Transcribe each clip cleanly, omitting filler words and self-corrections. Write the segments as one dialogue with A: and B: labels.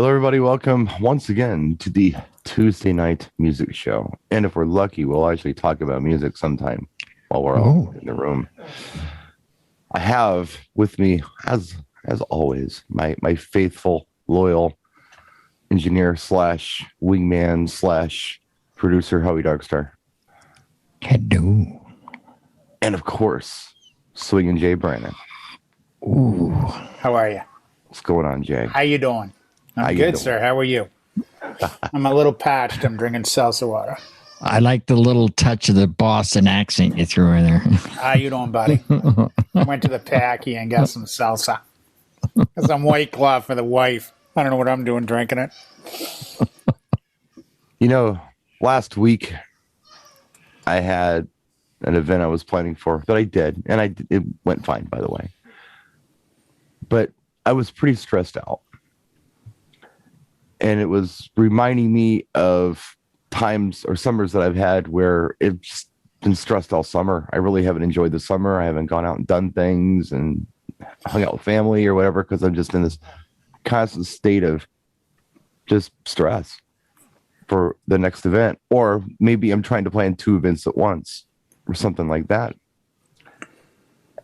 A: Hello, everybody. Welcome once again to the Tuesday Night Music Show. And if we're lucky, we'll actually talk about music sometime while we're all in the room. I have with me, as always, my faithful, loyal engineer slash wingman slash producer, Howie Darkstar.
B: Hello.
A: And of course, Swingin' Jay Brannon.
B: Ooh.
C: How are you?
A: What's going on, Jay?
C: How you doing? I'm good, sir. How are you? I'm a little patched. I'm drinking salsa water.
B: I like the little touch of the Boston accent you threw in there.
C: How you doing, buddy? I went to the Packy and got some salsa. Got some White Claw for the wife. I don't know what I'm doing drinking it.
A: You know, last week I had an event I was planning for that I did, and it went fine, by the way. But I was pretty stressed out. And it was reminding me of times or summers that I've had where it's just been stressed all summer. I really haven't enjoyed the summer. I haven't gone out and done things and hung out with family or whatever because I'm just in this constant state of just stress for the next event. Or maybe I'm trying to plan two events at once or something like that.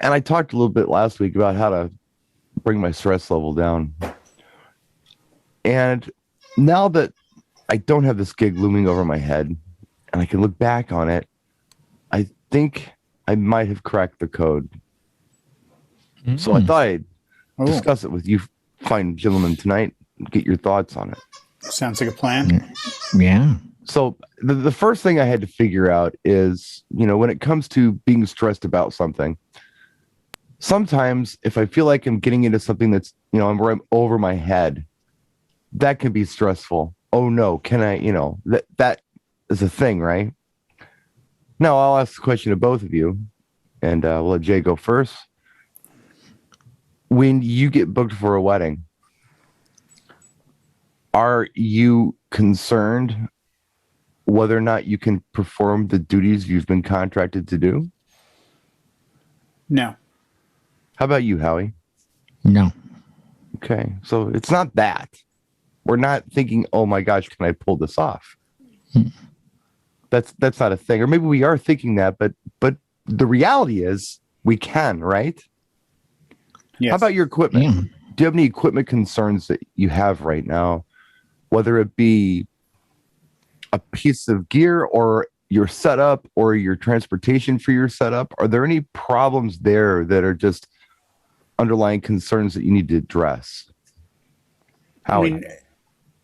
A: And I talked a little bit last week about how to bring my stress level down. And now that I don't have this gig looming over my head and I can look back on it, I think I might have cracked the code. Mm-hmm. So I thought I'd discuss it with you fine gentlemen tonight and get your thoughts on it.
C: Sounds like a plan.
B: Yeah.
A: So the first thing I had to figure out is, when it comes to being stressed about something, sometimes if I feel like I'm getting into something that's, I'm over my head, that can be stressful. Oh no, can I, that is a thing, right? Now I'll ask the question to both of you, and we'll let Jay go first. When you get booked for a wedding, are you concerned whether or not you can perform the duties you've been contracted to do?
C: No.
A: How about you, Howie?
B: No.
A: Okay, so it's not that. We're not thinking, oh my gosh, can I pull this off? That's not a thing. Or maybe we are thinking that, but the reality is we can, right?
C: Yes.
A: How about your equipment?
B: Yeah.
A: Do you have any equipment concerns that you have right now? Whether it be a piece of gear or your setup or your transportation for your setup, are there any problems there that are just underlying concerns that you need to address? Howie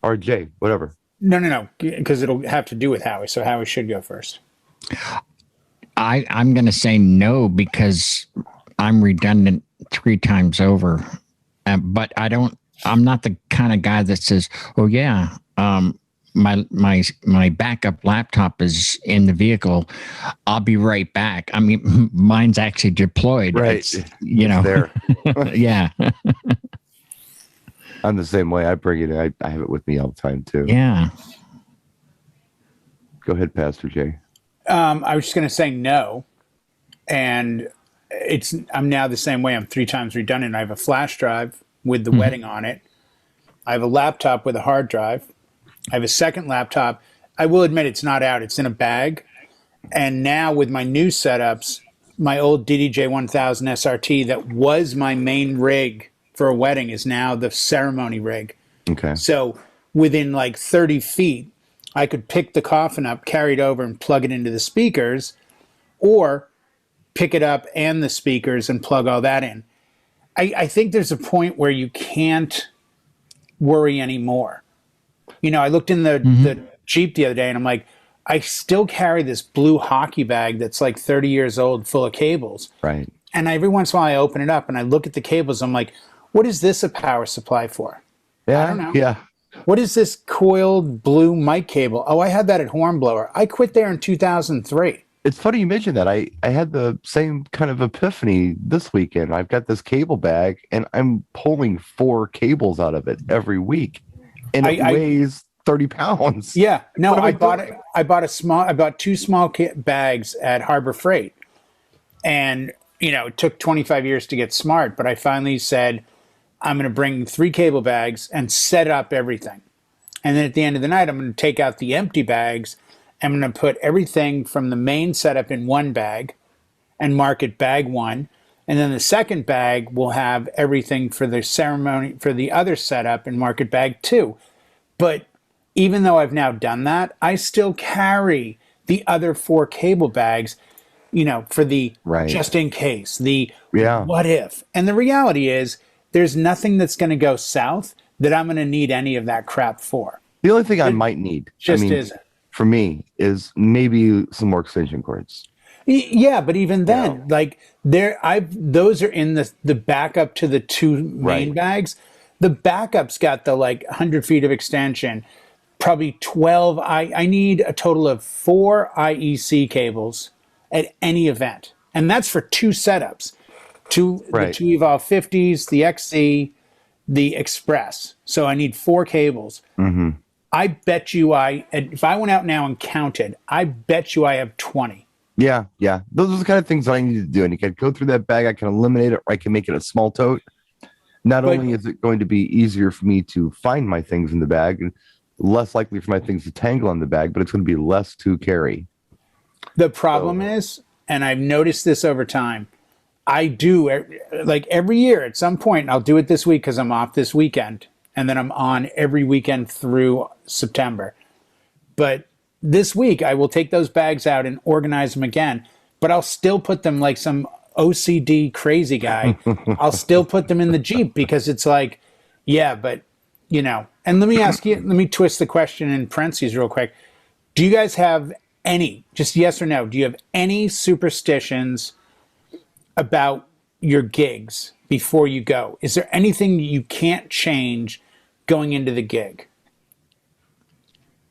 A: or Jay, whatever.
C: No, because it'll have to do with Howie, so Howie should go first.
B: I'm going to say no because I'm redundant 3 times over. But I'm not the kind of guy that says, oh yeah, my backup laptop is in the vehicle. I'll be right back. I mean, mine's actually deployed.
A: Right.
B: It's there. Yeah.
A: I'm the same way. I bring it. I have it with me all the time too.
B: Yeah.
A: Go ahead, Pastor Jay.
C: I was just going to say no. And I'm now the same way. I'm 3 times redundant. I have a flash drive with the wedding on it. I have a laptop with a hard drive. I have a second laptop. I will admit it's not out. It's in a bag. And now with my new setups, my old DDJ1000 SRT that was my main rig for a wedding is now the ceremony rig.
A: Okay.
C: So within like 30 feet, I could pick the coffin up, carry it over, and plug it into the speakers, or pick it up and the speakers and plug all that in. I think there's a point where you can't worry anymore. I looked in the Jeep the other day and I'm like, I still carry this blue hockey bag that's like 30 years old full of cables.
A: Right.
C: And every once in a while I open it up and I look at the cables. I'm like, what is this a power supply for?
A: Yeah.
C: I don't know.
A: Yeah.
C: What is this coiled blue mic cable? Oh, I had that at Hornblower. I quit there in 2003.
A: It's funny you mentioned that. I had the same kind of epiphany this weekend. I've got this cable bag and I'm pulling 4 cables out of it every week. And it weighs 30 pounds.
C: Yeah. No, I bought 2 small bags at Harbor Freight. And, it took 25 years to get smart, but I finally said, I'm going to bring 3 cable bags and set up everything. And then at the end of the night, I'm going to take out the empty bags. I'm going to put everything from the main setup in one bag and mark it bag 1. And then the second bag will have everything for the ceremony, for the other setup, and mark it bag 2. But even though I've now done that, I still carry the other 4 cable bags, for the just in case, the what if. And the reality is, there's nothing that's going to go south that I'm going to need any of that crap for.
A: The only thing I might need,
C: isn't.
A: For me, is maybe some more extension cords.
C: Yeah, but even then, those are in the backup to the 2 main bags. The backup's got the 100 feet of extension, probably 12. I need a total of 4 IEC cables at any event, and that's for 2 setups. The 2 Evolve 50s, the XC, the Express. So I need 4 cables.
A: Mm-hmm.
C: I bet you if I went out now and counted, I bet you I have 20.
A: Yeah. Those are the kind of things I need to do. And you can go through that bag. I can eliminate it, or I can make it a small tote. Not only is it going to be easier for me to find my things in the bag, and less likely for my things to tangle on the bag, but it's going to be less to carry.
C: The problem is, and I've noticed this over time, I do every year at some point, and I'll do it this week because I'm off this weekend, and then I'm on every weekend through September. But this week I will take those bags out and organize them again, but I'll still put them like some OCD crazy guy. I'll still put them in the Jeep because it's and let me ask you, let me twist the question in parentheses real quick. Do you guys have any, just yes or no, do you have any superstitions about your gigs before you go? Is there anything you can't change going into the gig?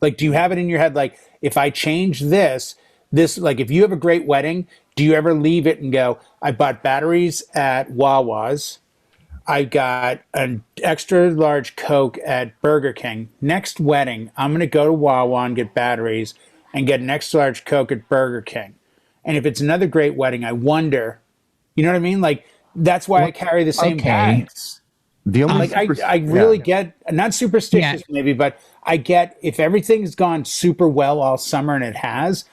C: Do you have it in your head, if I change this, if you have a great wedding, do you ever leave it and go, I bought batteries at Wawa's, I got an extra large Coke at Burger King. Next wedding, I'm going to go to Wawa and get batteries and get an extra large Coke at Burger King. And if it's another great wedding, I wonder, you know what I mean? That's why I carry the same bags.
A: The only
C: I really get, not superstitious maybe, but I get, if everything's gone super well all summer, and it has,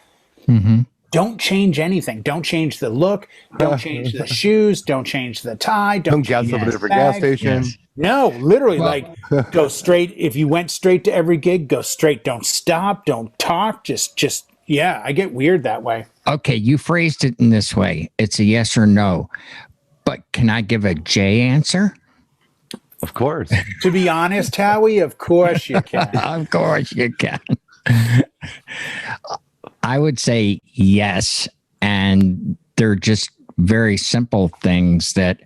C: don't change anything. Don't change the look. Don't change the shoes. Don't change the tie. Don't
A: gas up at every gas station.
C: Yes. No, literally, go straight. If you went straight to every gig, go straight. Don't stop. Don't talk. Just I get weird that way.
B: Okay, you phrased it in this way. It's a yes or no. But can I give a J answer?
A: Of course.
C: To be honest, Howie, of course you can.
B: Of course you can. I would say yes. And they're just very simple things that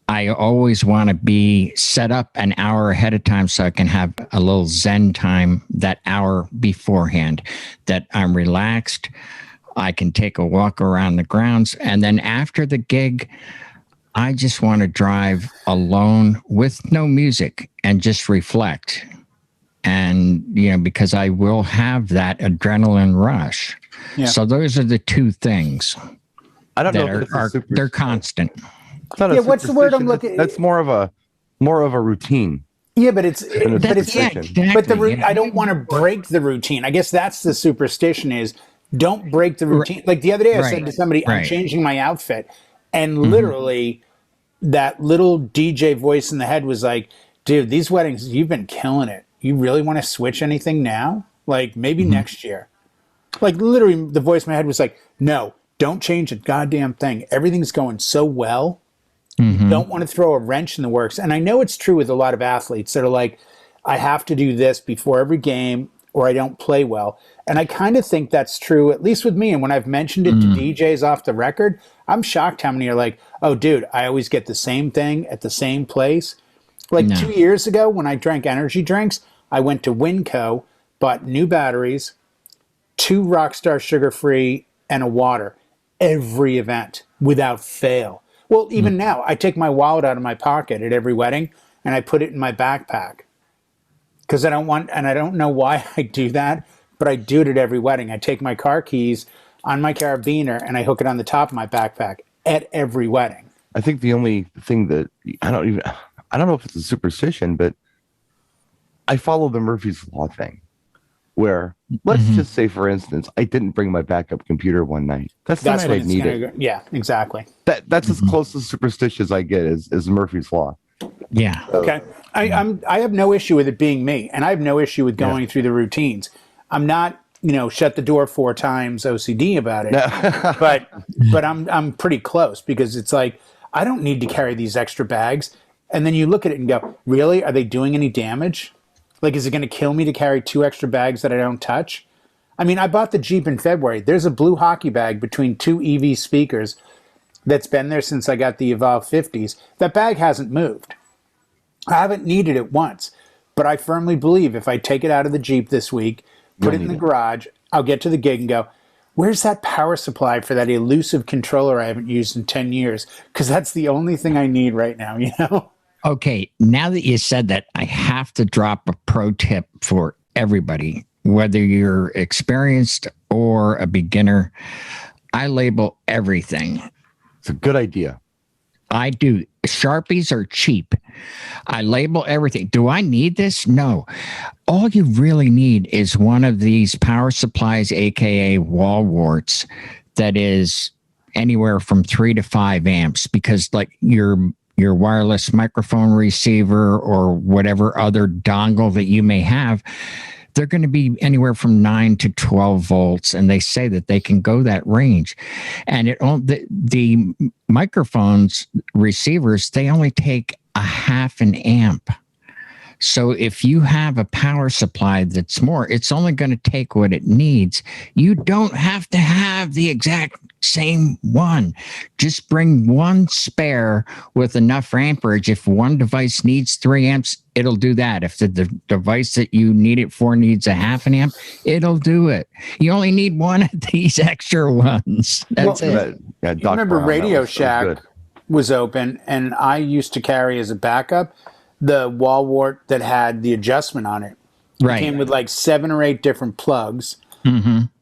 B: I always want to be set up an hour ahead of time so I can have a little Zen time that hour beforehand, that I'm relaxed. I can take a walk around the grounds. And then after the gig, I just want to drive alone with no music and just reflect. And, because I will have that adrenaline rush. Yeah. So those are the 2 things.
A: I don't know if
B: they're constant.
C: What's the word I'm looking?
A: That's more of a routine.
C: Yeah, but I don't want to break the routine. I guess that's the superstition is don't break the routine. Like the other day I said to somebody, I'm changing my outfit. And literally that little DJ voice in the head was like, dude, these weddings, you've been killing it. You really want to switch anything now? Maybe next year. Literally the voice in my head was like, no, don't change a goddamn thing. Everything's going so well. You don't want to throw a wrench in the works. And I know it's true with a lot of athletes that are like, I have to do this before every game or I don't play well. And I kind of think that's true, at least with me. And when I've mentioned it to DJs off the record, I'm shocked how many are like, oh, dude, I always get the same thing at the same place. 2 years ago when I drank energy drinks, I went to Winco, bought new batteries, 2 Rockstar sugar-free, and a water. Every event, without fail. Well, even now, I take my wallet out of my pocket at every wedding, and I put it in my backpack. Because I don't know why I do that, but I do it at every wedding. I take my car keys on my carabiner, and I hook it on the top of my backpack at every wedding.
A: I think the only thing that I don't know if it's a superstition, but I follow the Murphy's Law thing where let's just say, for instance, I didn't bring my backup computer one night. That's the night I need it.
C: Go. Yeah, exactly.
A: That's as close to superstitious as I get is Murphy's Law.
B: Yeah.
C: Okay. I have no issue with it being me, and I have no issue with going through the routines. I'm not, shut the door 4 times OCD about it, but I'm pretty close because it's like I don't need to carry these extra bags. And then you look at it and go, really? Are they doing any damage? Like, is it going to kill me to carry 2 extra bags that I don't touch? I mean, I bought the Jeep in February. There's a blue hockey bag between 2 EV speakers that's been there since I got the Evolve 50s. That bag hasn't moved. I haven't needed it once, but I firmly believe if I take it out of the Jeep this week, put it in the garage, I'll get to the gig and go, where's that power supply for that elusive controller I haven't used in 10 years? Because that's the only thing I need right now,
B: Okay, now that you said that, I have to drop a pro tip for everybody, whether you're experienced or a beginner. I label everything.
A: It's a good idea.
B: I do. Sharpies are cheap. I label everything. Do I need this? No. All you really need is one of these power supplies, aka wall warts, that is anywhere from 3 to 5 amps, because like your wireless microphone receiver or whatever other dongle that you may have, they're going to be anywhere from 9 to 12 volts, and they say that they can go that range. And the microphones receivers, they only take a half an amp. So if you have a power supply that's more, it's only going to take what it needs. You don't have to have the exact same one. Just bring one spare with enough amperage. If one device needs 3 amps, it'll do that. If the device that you need it for needs a half an amp, it'll do it. You only need one of these extra ones. That's it.
C: I remember Radio Shack was open, and I used to carry as a backup the wall wart that had the adjustment on it. It came with like 7 or 8 different plugs.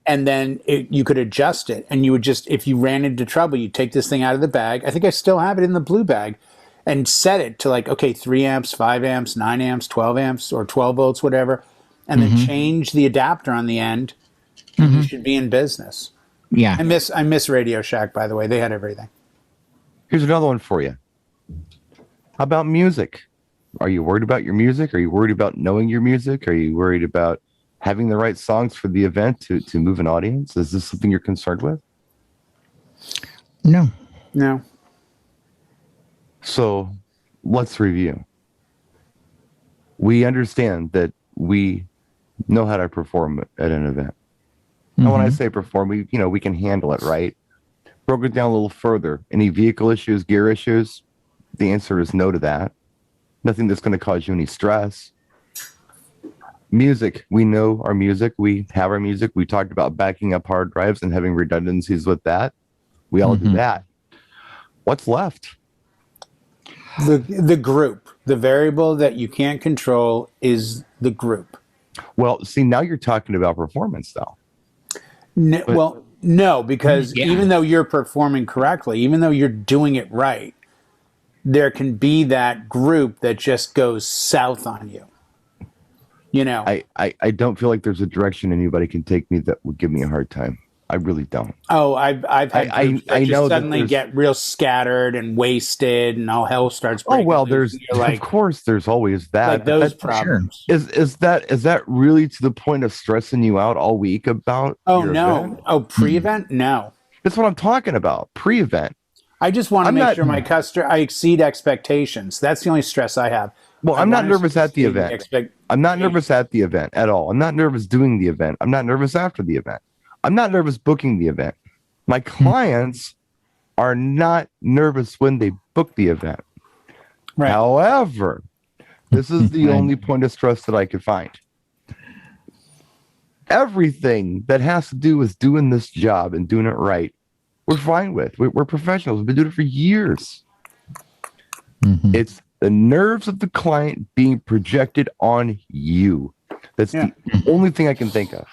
C: And then you could adjust it, and you would just, if you ran into trouble, you'd take this thing out of the bag. I think I still have it in the blue bag, and set it to like, okay, 3 amps, 5 amps, 9 amps, 12 amps, or 12 volts, whatever, and then change the adapter on the end. You should be in business.
B: Yeah.
C: I miss Radio Shack, by the way. They had everything.
A: Here's another one for you. How about music? Are you worried about your music? Are you worried about knowing your music? Are you worried about having the right songs for the event to move an audience? Is this something you're concerned with?
B: No.
A: So let's review. We understand that we know how to perform at an event. And when I say perform, we can handle it, right? Broke it down a little further. Any vehicle issues, gear issues? The answer is no to that. Nothing that's going to cause you any stress. Music, we know our music. We have our music. We talked about backing up hard drives and having redundancies with that. We all do that. What's left?
C: The group. The variable that you can't control is the group.
A: Well, see, now you're talking about performance, though.
C: No, because even though you're performing correctly, even though you're doing it right, there can be that group that just goes south on you.
A: I don't feel like there's a direction anybody can take me that would give me a hard time. I really don't.
C: Oh, I've had groups that just suddenly get real scattered and wasted, and all hell starts breaking.
A: Oh well, there's of course there's always that.
C: Like those problems.
A: Sure. Is that really to the point of stressing you out all week about?
C: Oh no! Event? Oh, pre-event? No.
A: That's what I'm talking about. Pre-event.
C: I just want to make sure I exceed expectations. That's the only stress I have.
A: Well, I'm not nervous at the event. I'm not nervous at the event at all. I'm not nervous doing the event. I'm not nervous after the event. I'm not nervous booking the event. My clients are not nervous when they book the event. Right. However, this is the only point of stress that I could find. Everything that has to do with doing this job and doing it right, we're fine with. We're professionals. We've been doing it for years. It's the nerves of the client being projected on you. That's the only thing I can think of.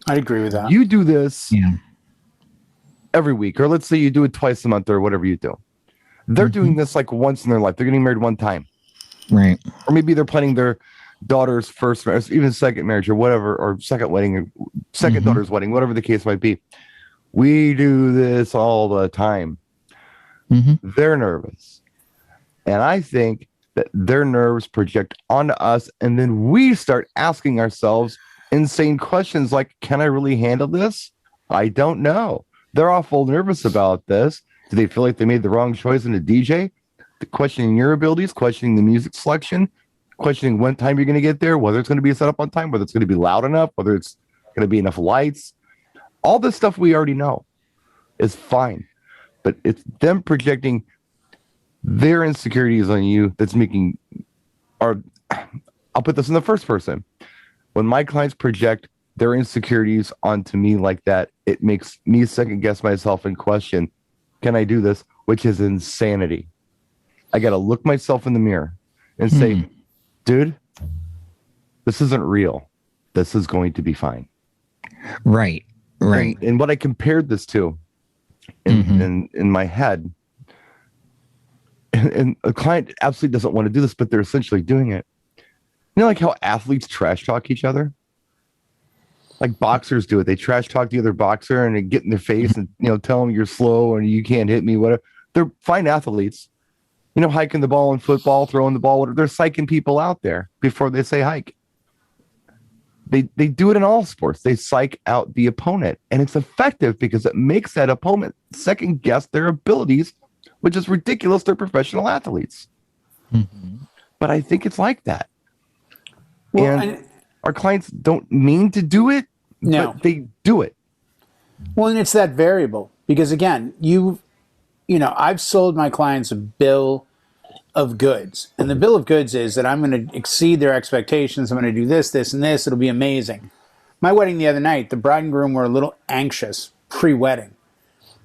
C: I agree with that.
A: You do this every week, or let's say you do it twice a month or whatever you do. They're doing this like once in their life. They're getting married one time.
B: Right.
A: Or maybe they're planning their daughter's first marriage, even second marriage or whatever, or second wedding, or second daughter's wedding, whatever the case might be. We do this all the time. They're nervous. And I think that their nerves project onto us. And then we start asking ourselves insane questions like, can I really handle this? I don't know. They're awful nervous about this. Do they feel like they made the wrong choice in a DJ? Questioning your abilities, questioning the music selection, questioning when time you're going to get there, whether it's going to be set up on time, whether it's going to be loud enough, whether it's going to be enough lights. All this stuff we already know is fine. But it's them projecting their insecurities on you that's making, or I'll put this in the first person. When my clients project their insecurities onto me like that, it makes me second guess myself and question, can I do this? Which is insanity. I got to look myself in the mirror and say, dude, this isn't real. This is going to be fine.
B: Right. Right.
A: And what I compared this to in my head, and a client absolutely doesn't want to do this, but they're essentially doing it. You know, like how athletes trash talk each other? Like boxers do it. They trash talk the other boxer and they get in their face and, you know, tell them you're slow and you can't hit me, whatever. They're fine athletes. You know, hiking the ball in football, throwing the ball, whatever. They're psyching people out there before they say hike. They do it in all sports. They psych out the opponent. And it's effective because it makes that opponent second guess their abilities, which is ridiculous. They're professional athletes. But I think it's like that. Well, and our clients don't mean to do it, but they do it.
C: Well, and it's that variable because, again, you know, I've sold my clients a bill of goods. And the bill of goods is that I'm going to exceed their expectations. I'm going to do this, this, and this. It'll be amazing. My wedding the other night, the bride and groom were a little anxious pre-wedding.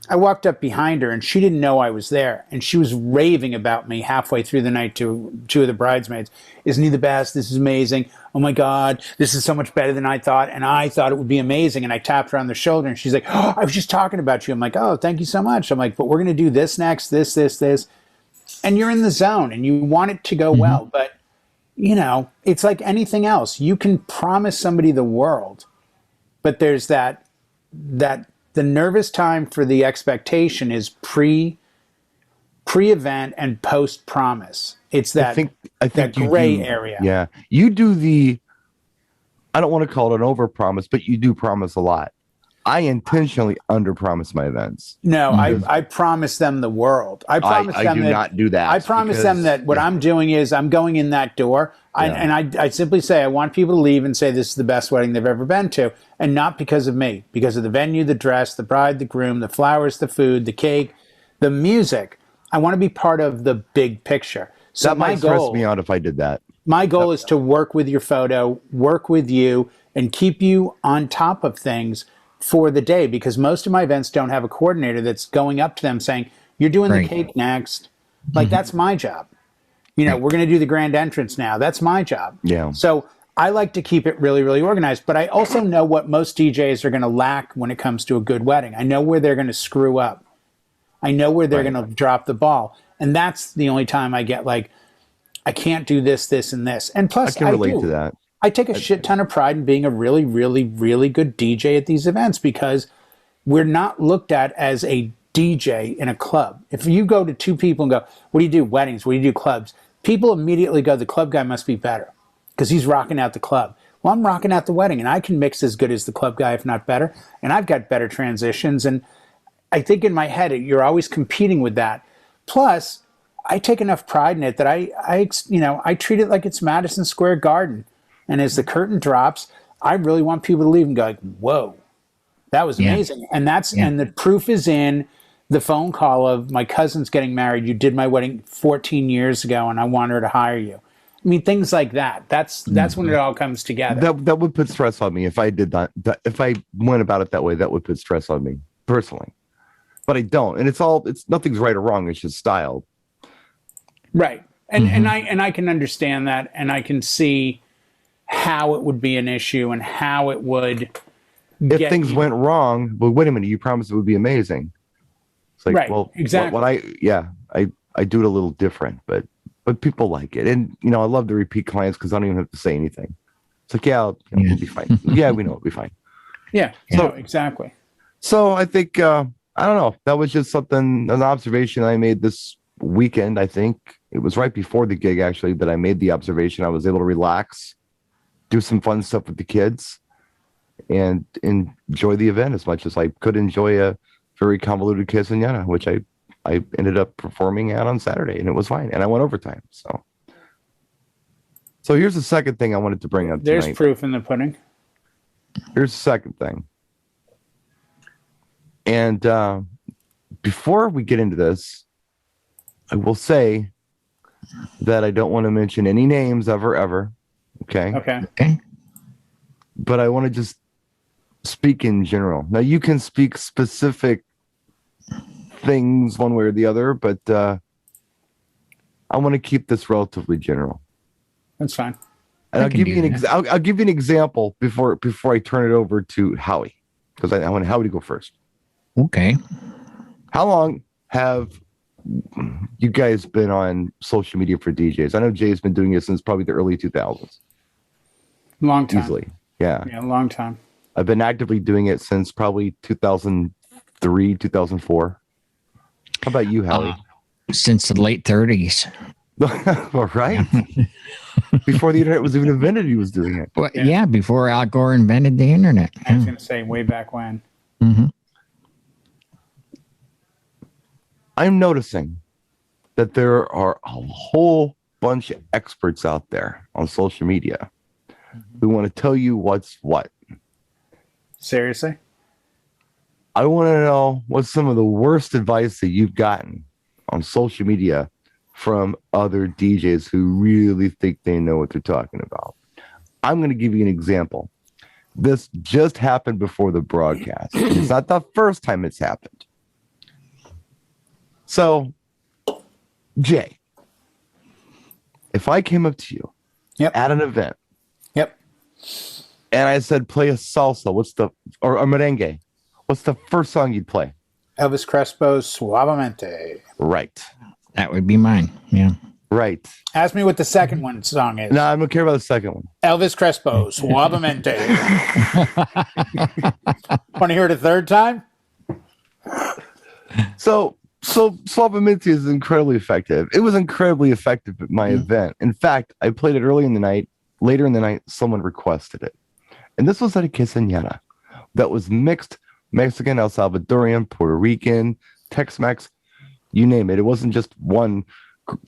C: I walked up behind her and she didn't know I was there. And she was raving about me halfway through the night to two of the bridesmaids. Isn't he the best? This is amazing. Oh my God, this is so much better than I thought. And I thought it would be amazing. And I tapped her on the shoulder and she's like, oh, I was just talking about you. I'm like, oh, thank you so much. I'm like, but we're going to do this next, this, this, this. And you're in the zone and you want it to go well. But, you know, it's like anything else. You can promise somebody the world, but there's that the nervous time for the expectation is pre-event and post-promise. It's that, I think that gray area.
A: Yeah. You do I don't want to call it an over-promise, but you do promise a lot. I intentionally under-promise my events.
C: No, I promise them the world. I promise them
A: do not do that.
C: I promise them that what I'm doing is I'm going in that door. I simply say, I want people to leave and say this is the best wedding they've ever been to. And not because of me, because of the venue, the dress, the bride, the groom, the flowers, the food, the cake, the music. I want to be part of the big picture. So
A: that might stress me out if I did that.
C: My goal is to work with your photo, work with you, and keep you on top of things for the day, because most of my events don't have a coordinator that's going up to them saying, you're doing the cake next. Like, that's my job. You know, we're going to do the grand entrance now. That's my job.
A: Yeah.
C: So I like to keep it really, really organized, but I also know what most DJs are going to lack when it comes to a good wedding. I know where they're going to screw up. I know where they're going to drop the ball. And that's the only time I get like, I can't do this, this, and this. And plus,
A: I can relate to that.
C: I take a shit ton of pride in being a really, really, really good DJ at these events because we're not looked at as a DJ in a club. If you go to two people and go, what do you do? Weddings. What do you do? Clubs. People immediately go, the club guy must be better because he's rocking out the club. Well, I'm rocking out the wedding and I can mix as good as the club guy, if not better. And I've got better transitions. And I think in my head, you're always competing with that. Plus, I take enough pride in it that I treat it like it's Madison Square Garden. And as the curtain drops, I really want people to leave and go like, whoa, that was amazing. And and the proof is in the phone call of my cousin's getting married. You did my wedding 14 years ago and I want her to hire you. I mean, things like that. That's when it all comes together.
A: That would put stress on me if I did that. If I went about it that way, that would put stress on me personally. But I don't. And it's nothing's right or wrong. It's just styled.
C: Right. And I can understand that. And I can see how it would be an issue and how it would
A: if things went wrong. But wait a minute, you promised it would be amazing. It's like, well,
C: exactly.
A: I do it a little different, but people like it. And, you know, I love the repeat clients because I don't even have to say anything. It's like, we'll be fine. Yeah, we know it'll be fine.
C: Yeah,
A: So,
C: exactly.
A: So I think, I don't know, that was just an observation I made this weekend. I think it was right before the gig, actually, that I made the observation. I was able to relax, do some fun stuff with the kids, and enjoy the event as much as I could enjoy a very convoluted quinceañera, which I ended up performing at on Saturday, and it was fine. And I went overtime. So here's the second thing I wanted to bring up tonight.
C: There's proof in the pudding.
A: Here's the second thing. And before we get into this, I will say that I don't want to mention any names ever. Okay.
B: Okay.
A: But I want to just speak in general. Now, you can speak specific things one way or the other, but I want to keep this relatively general.
C: That's fine.
A: And I'll give you an example before I turn it over to Howie, because I want Howie to go first.
B: Okay.
A: How long have you guys been on social media for DJs? I know Jay's been doing it since probably the early 2000s.
C: Long time.
A: Easily. Yeah.
C: Yeah, long time.
A: I've been actively doing it since probably 2003, 2004. How about you, Howie?
B: Since the late 30s.
A: All right. Before the internet was even invented, he was doing it.
B: Well, yeah, before Al Gore invented the internet.
C: I was going to say way back when.
B: Mm-hmm.
A: I'm noticing that there are a whole bunch of experts out there on social media who want to tell you what's what.
C: Seriously?
A: I want to know what's some of the worst advice that you've gotten on social media from other DJs who really think they know what they're talking about. I'm going to give you an example. This just happened before the broadcast. It's not the first time it's happened. So, Jay, if I came up to you at an event, and I said, play a salsa, or a merengue, what's the first song you'd play?
C: Elvis Crespo's Suavemente.
A: Right.
B: That would be mine. Yeah.
A: Right.
C: Ask me what the second song is.
A: No, I don't care about the second one.
C: Elvis Crespo, Suavemente. Want to hear it a third time?
A: So Suavemente is incredibly effective. It was incredibly effective at my event. In fact, I played it early in the night. Later in the night, someone requested it. And this was at a quinceañera that was mixed Mexican, El Salvadorian, Puerto Rican, Tex-Mex, you name it. It wasn't just one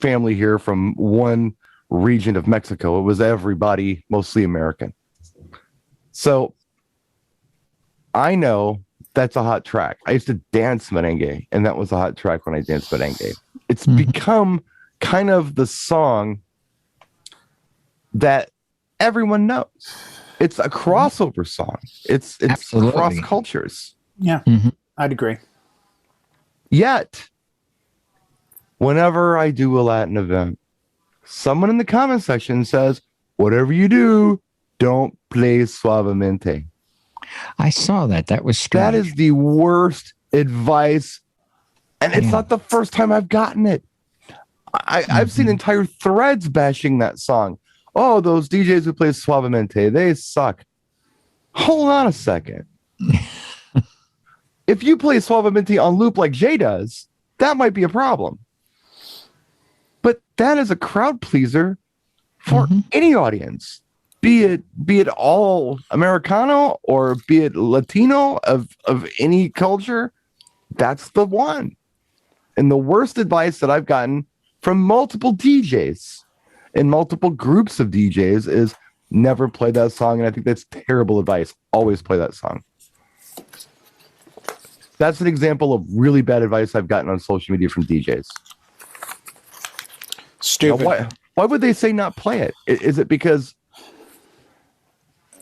A: family here from one region of Mexico. It was everybody, mostly American. So I know that's a hot track. I used to dance merengue, and that was a hot track when I danced merengue. It's become kind of the song that everyone knows. It's a crossover song. It's across cultures.
C: Yeah, I'd agree.
A: Yet, whenever I do a Latin event, someone in the comment section says, whatever you do, don't play Suavemente.
B: I saw that. That was strange.
A: That is the worst advice. And it's not the first time I've gotten it. I've seen entire threads bashing that song. Oh, those DJs who play Suavemente, they suck. Hold on a second. If you play Suavemente on loop like Jay does, that might be a problem. But that is a crowd pleaser for any audience, be it all Americano or be it Latino of any culture. That's the one. And the worst advice that I've gotten from multiple DJs and multiple groups of DJs is never play that song. And I think that's terrible advice. Always play that song. That's an example of really bad advice I've gotten on social media from DJs.
C: Stupid.
A: Now, why would they say not play it? Is it because...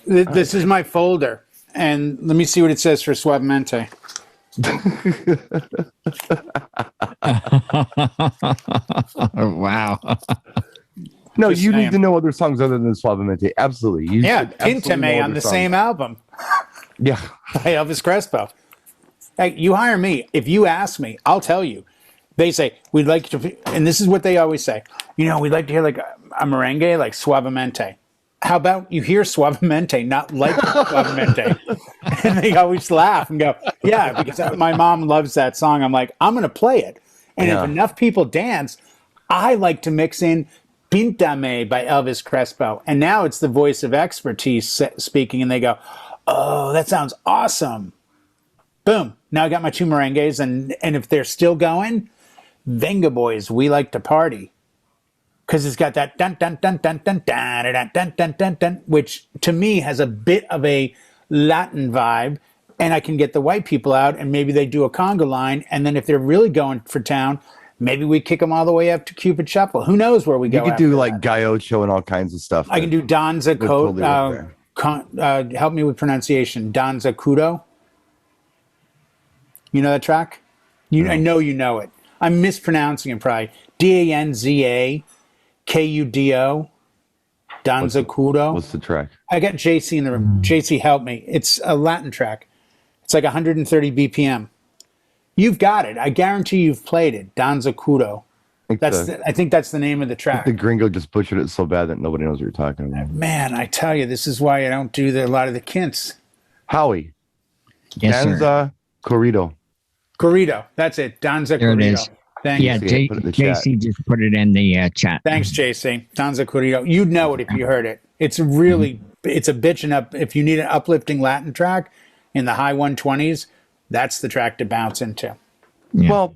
C: This is my folder. And let me see what it says for Suavemente.
B: Wow.
A: No,
C: Just
A: you
C: saying.
A: need to know other songs other than Suavemente. Absolutely. You
C: Yeah,
A: should absolutely
C: Tintame
A: know
C: on
A: other
C: the
A: songs.
C: same album
A: Yeah.
C: by Elvis Crespo. Hey, you hire me. If you ask me, I'll tell you. They say, we'd like to, and this is what they always say, we'd like to hear like a merengue, like Suavemente. How about you hear Suavemente, not like Suavemente? And they always laugh and go, yeah, because my mom loves that song. I'm like, I'm going to play it. And if enough people dance, I like to mix in Píntame by Elvis Crespo. And now it's the voice of expertise speaking, and they go, oh, that sounds awesome. Boom. Now I got my 2 merengues, and if they're still going, Venga Boys, We Like to Party. Because it's got that dun dun dun dun dun dun dun dun dun dun dun, which to me has a bit of a Latin vibe, and I can get the white people out, and maybe they do a conga line, and then if they're really going for town, maybe we kick them all the way up to Cupid Shuffle. Who knows where we go?
A: You could do like Gaiocho and all kinds of stuff.
C: I can do Danza Kudo. Help me with pronunciation. Danza Kudo. You know that track? I know you know it. I'm mispronouncing it probably. Danza Kudo. Danza Kudo.
A: What's the track?
C: I got JC in the room. JC, help me. It's a Latin track. It's like 130 BPM. You've got it. I guarantee you've played it. Danza Kudo. I think that's the name of the track.
A: The gringo just butchered it so bad that nobody knows what you're talking about.
C: Man, I tell you, this is why I don't do a lot of the kints.
A: Howie.
B: Yes,
A: Danza Corrido.
C: Corrido. That's it. Danza
B: There
C: Corrido.
B: it is.
C: Thanks.
B: Yeah, JC just put it in the chat.
C: Thanks, JC. Danza Corrido. You'd know it if you heard it. It's really, it's a bitchin' up. If you need an uplifting Latin track in the high 120s, that's the track to bounce into.
B: Yeah.
A: Well,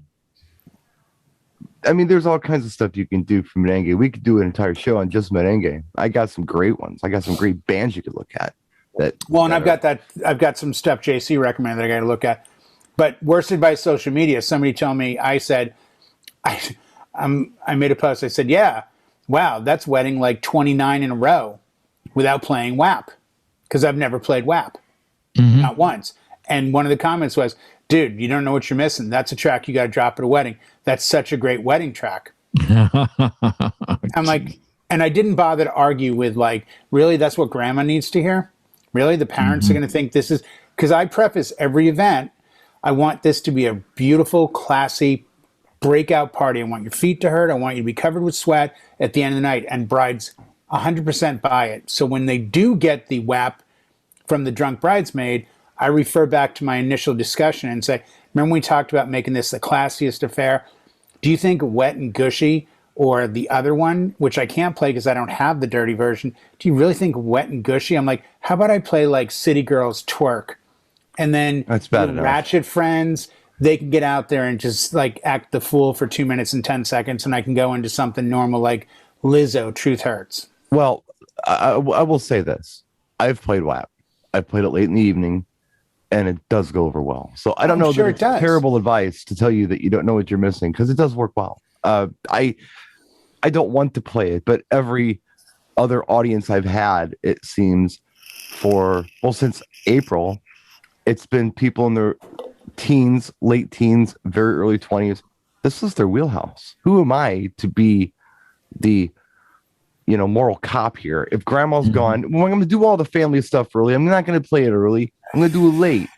A: I mean, there's all kinds of stuff you can do for merengue. We could do an entire show on just merengue. I got some great ones. I got some great bands you could look at.
C: I've got some stuff JC recommended that I got to look at. But worsted by social media, somebody told me, I said, I made a post. I said, yeah, wow, that's wedding like 29 in a row without playing WAP, because I've never played WAP, not once. And one of the comments was, dude, you don't know what you're missing. That's a track you got to drop at a wedding. That's such a great wedding track. I'm like, and I didn't bother to argue with like, really, that's what grandma needs to hear? Really? The parents are going to think this is, because I preface every event, I want this to be a beautiful, classy breakout party. I want your feet to hurt. I want you to be covered with sweat at the end of the night, and brides 100% buy it. So when they do get the WAP from the drunk bridesmaid, I refer back to my initial discussion and say, remember we talked about making this the classiest affair? Do you think Wet and Gushy or the other one, which I can't play because I don't have the dirty version, do you really think Wet and Gushy? I'm like, how about I play like City Girls Twerk? And then
A: that's bad enough.
C: Ratchet Friends, they can get out there and just like act the fool for 2 minutes and 10 seconds, and I can go into something normal like Lizzo, Truth Hurts.
A: Well, I will say this. I've played WAP. I've played it late in the evening, and it does go over well. So I don't know that it's terrible advice to tell you that you don't know what you're missing, because it does work well. I don't want to play it, but every other audience I've had, it seems, since April, it's been people in their teens, late teens, very early 20s. This is their wheelhouse. Who am I to be the moral cop here? If grandma's gone, well, I'm going to do all the family stuff early. I'm not going to play it early. I'm going to do it late,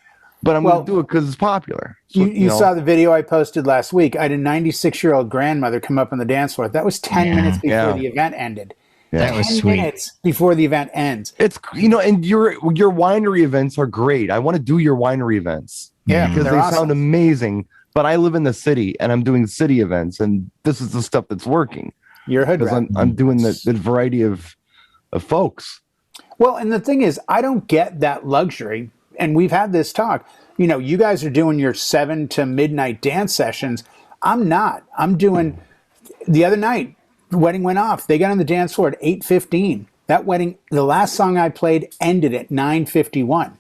A: but I'm going to do it because it's popular. So,
C: you saw the video I posted last week. I had a 96-year-old grandmother come up on the dance floor. That was 10 minutes before the event ended.
B: Yeah. That was sweet.
C: 10 minutes before the event ends.
A: It's, and your winery events are great. I want to do your winery events.
C: Yeah,
A: because they sound amazing. But I live in the city, and I'm doing city events, and this is the stuff that's working.
C: You're a hood rat.
A: I'm doing the variety of folks.
C: Well, and the thing is, I don't get that luxury. And we've had this talk. You guys are doing your 7 to midnight dance sessions. I'm not. I'm doing the other night. The wedding went off. They got on the dance floor at 8:15. That wedding, the last song I played ended at 9:51.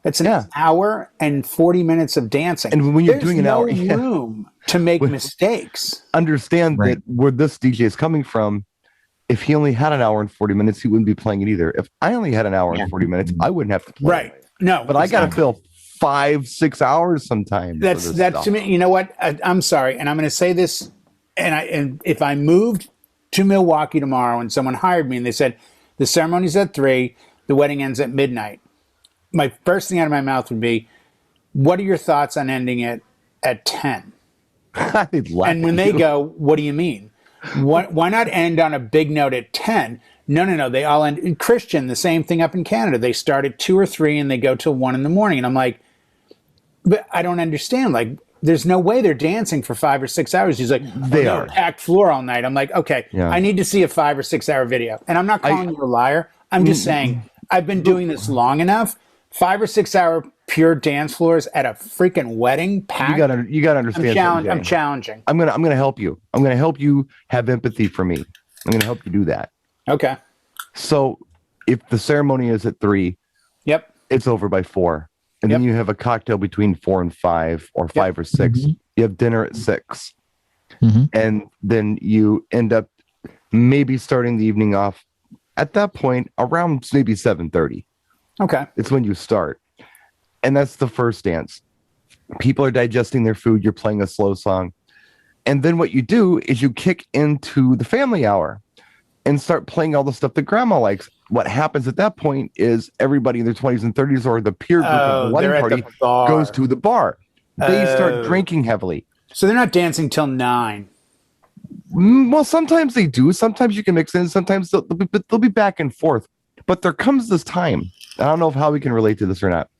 C: It's an hour and 40 minutes of dancing. And when you're doing an hour, there's no room to make mistakes.
A: Understand that where this DJ is coming from. If he only had an hour and 40 minutes, he wouldn't be playing it either. If I only had an hour and 40 minutes, I wouldn't have to play.
C: Right. No,
A: but I got to fill 5-6 hours sometimes.
C: That's to me. You know what? I'm sorry, and I'm going to say this. And if I moved to Milwaukee tomorrow and someone hired me and they said the ceremony's at 3, the wedding ends at midnight, my first thing out of my mouth would be, what are your thoughts on ending it at 10?
A: They'd laugh
C: And when
A: at
C: they
A: you.
C: go, what do you mean? Why not end on a big note at 10? No. They all end. In Christian, the same thing up in Canada. They start at 2 or 3 and they go till 1 in the morning. And I'm like, but I don't understand. Like, there's no way they're dancing for 5 or 6 hours. He's like,
A: They are.
C: packed floor all night. I'm like, okay,
A: Yeah.
C: I need to see a 5 or 6 hour video. And I'm not calling you a liar. I'm just saying I've been doing this long enough. 5 or 6 hour pure dance floors at a freaking wedding packed.
A: You gotta understand.
C: I'm challenging.
A: I'm gonna help you. I'm gonna help you have empathy for me. I'm gonna help you do that.
C: Okay.
A: So if the ceremony is at 3,
C: Yep.
A: it's over by 4. And then you have a cocktail between 4 and 5, or 5 or 6. You have dinner at 6. And then you end up maybe starting the evening off at that point around maybe 7:30.
C: Okay.
A: It's when you start. And that's the first dance. People are digesting their food. You're playing a slow song. And then what you do is you kick into the family hour and start playing all the stuff that grandma likes. What happens at that point is everybody in their 20s and 30s, or the peer group of the wedding
C: they're at
A: party,
C: the bar.
A: goes to the bar. They start drinking heavily.
C: So they're not dancing till 9.
A: Well, sometimes they do. Sometimes you can mix in. Sometimes they'll be back and forth. But there comes this time. I don't know if Howie can relate to this or not.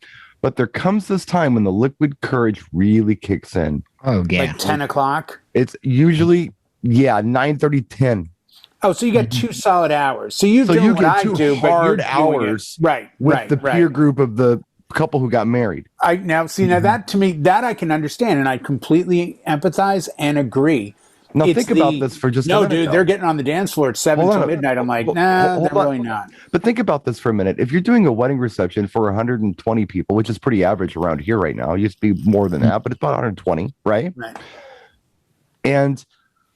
A: But there comes this time when the liquid courage really kicks in.
B: Oh, yeah.
C: Like 10 o'clock?
A: It's usually, 9:30, 10.
C: Oh, so you got 2 solid hours. So you're doing
A: you
C: what
A: get
C: I
A: 2
C: do, but you're
A: hard
C: doing
A: hours
C: it. Right,
A: with the peer group of the couple who got married.
C: Now that to me, that I can understand, and I completely empathize and agree.
A: Now think about this for just a minute.
C: No, dude, they're getting on the dance floor at 7 till midnight. I'm like, nah, they're really not.
A: But think about this for a minute. If you're doing a wedding reception for 120 people, which is pretty average around here right now, it used to be more than that, but it's about 120, right?
C: Right.
A: And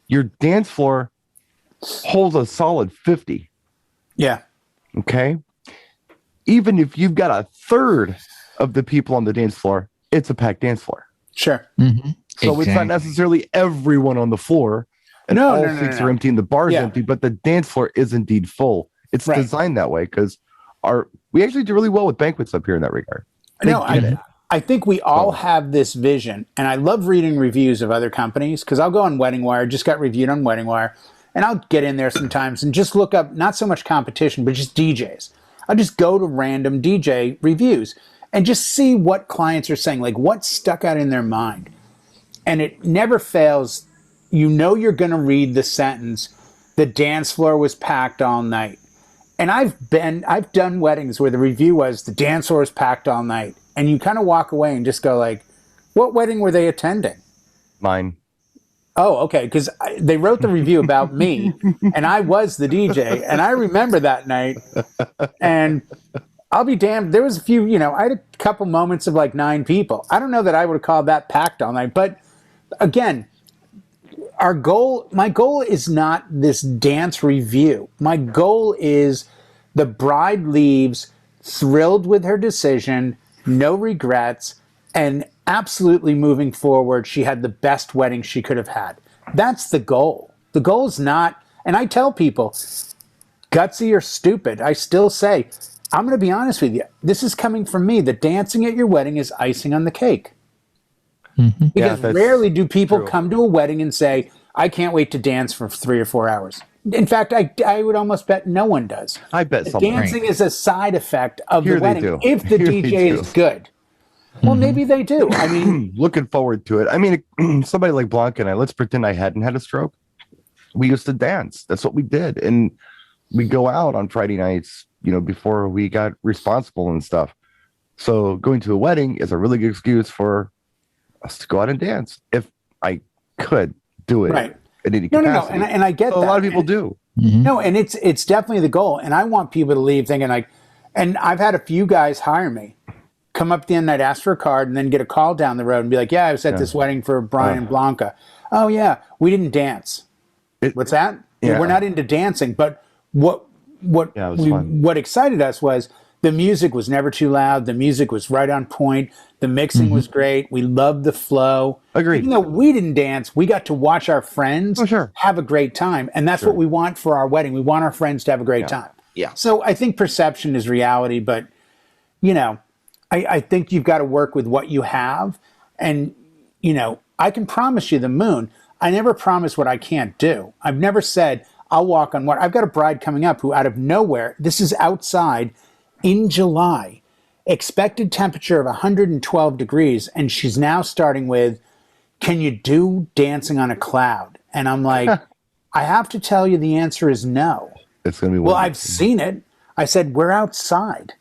A: your dance floor holds a solid 50.
C: Yeah.
A: Okay. Even if you've got a third of the people on the dance floor, it's a packed dance floor.
C: Sure.
A: So it's not necessarily everyone on the floor, and all seats are empty and the bar's empty, but the dance floor is indeed full. It's designed that way because we actually do really well with banquets up here in that regard.
C: I think we all have this vision, and I love reading reviews of other companies because I'll go on Wedding Wire, just got reviewed on Wedding Wire, and I'll get in there sometimes and just look up not so much competition, but just DJs. I'll just go to random DJ reviews and just see what clients are saying, like what stuck out in their mind. And it never fails. You know you're going to read the sentence, the dance floor was packed all night. And I've done weddings where the review was the dance floor was packed all night. And you kind of walk away and just go like, what wedding were they attending?
A: Mine.
C: Oh, okay. Because they wrote the review about me and I was the DJ. And I remember that night. And I'll be damned. There was a few, I had a couple moments of like 9 people. I don't know that I would have called that packed all night. But again, my goal is not this dance review. My goal is the bride leaves thrilled with her decision, no regrets, and absolutely moving forward. She had the best wedding she could have had. That's the goal. The goal is not, and I tell people, gutsy or stupid, I still say, I'm going to be honest with you. This is coming from me. The dancing at your wedding is icing on the cake. Because rarely do people come to a wedding and say, I can't wait to dance for 3 or 4 hours. In fact, I would almost bet no one does.
A: I bet someone.
C: Dancing is a side effect of the wedding.
A: Do.
C: If the DJ is good. Well, maybe they do. I mean,
A: looking forward to it. I mean, somebody like Blanca and I, let's pretend I hadn't had a stroke. We used to dance. That's what we did. And we go out on Friday nights, before we got responsible and stuff. So going to a wedding is a really good excuse for us to go out and dance. If I could do it at any capacity.
C: No. And I get that.
A: A lot of people do.
C: No, and it's definitely the goal. And I want people to leave thinking like, and I've had a few guys hire me, come up at the end night, ask for a card, and then get a call down the road and be like, yeah, I was at this wedding for Brian and Blanca. Oh, yeah, we didn't dance. What's that?
A: Yeah.
C: We're not into dancing. But what excited us was the music was never too loud. The music was right on point. The mixing was great. We loved the flow.
A: Agreed.
C: Even though we didn't dance, we got to watch our friends have a great time. And that's what we want for our wedding. We want our friends to have a great time.
A: Yeah.
C: So I think perception is reality, but, I think you've got to work with what you have. And, I can promise you the moon. I never promise what I can't do. I've never said I'll walk on water. I've got a bride coming up who out of nowhere, this is outside in July, expected temperature of 112 degrees. And she's now starting with, can you do dancing on a cloud? And I'm like, I have to tell you the answer is no.
A: It's going to be
C: well, I've seen it. I said, we're outside.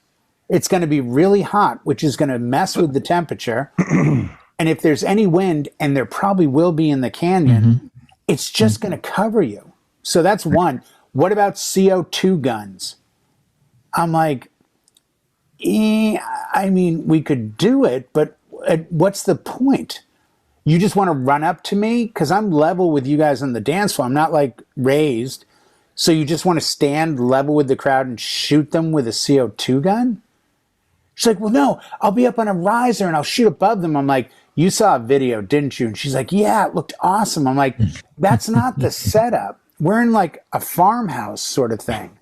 C: It's going to be really hot, which is going to mess with the temperature. And if there's any wind, and there probably will be in the canyon, it's just going to cover you. So that's one. What about CO2 guns? I'm like, I mean, we could do it, but what's the point? You just want to run up to me? Because I'm level with you guys on the dance floor. I'm not like raised. So you just want to stand level with the crowd and shoot them with a CO2 gun? She's like, well, no, I'll be up on a riser and I'll shoot above them. I'm like, you saw a video, didn't you? And she's like, yeah, it looked awesome. I'm like, that's not the setup. We're in like a farmhouse sort of thing.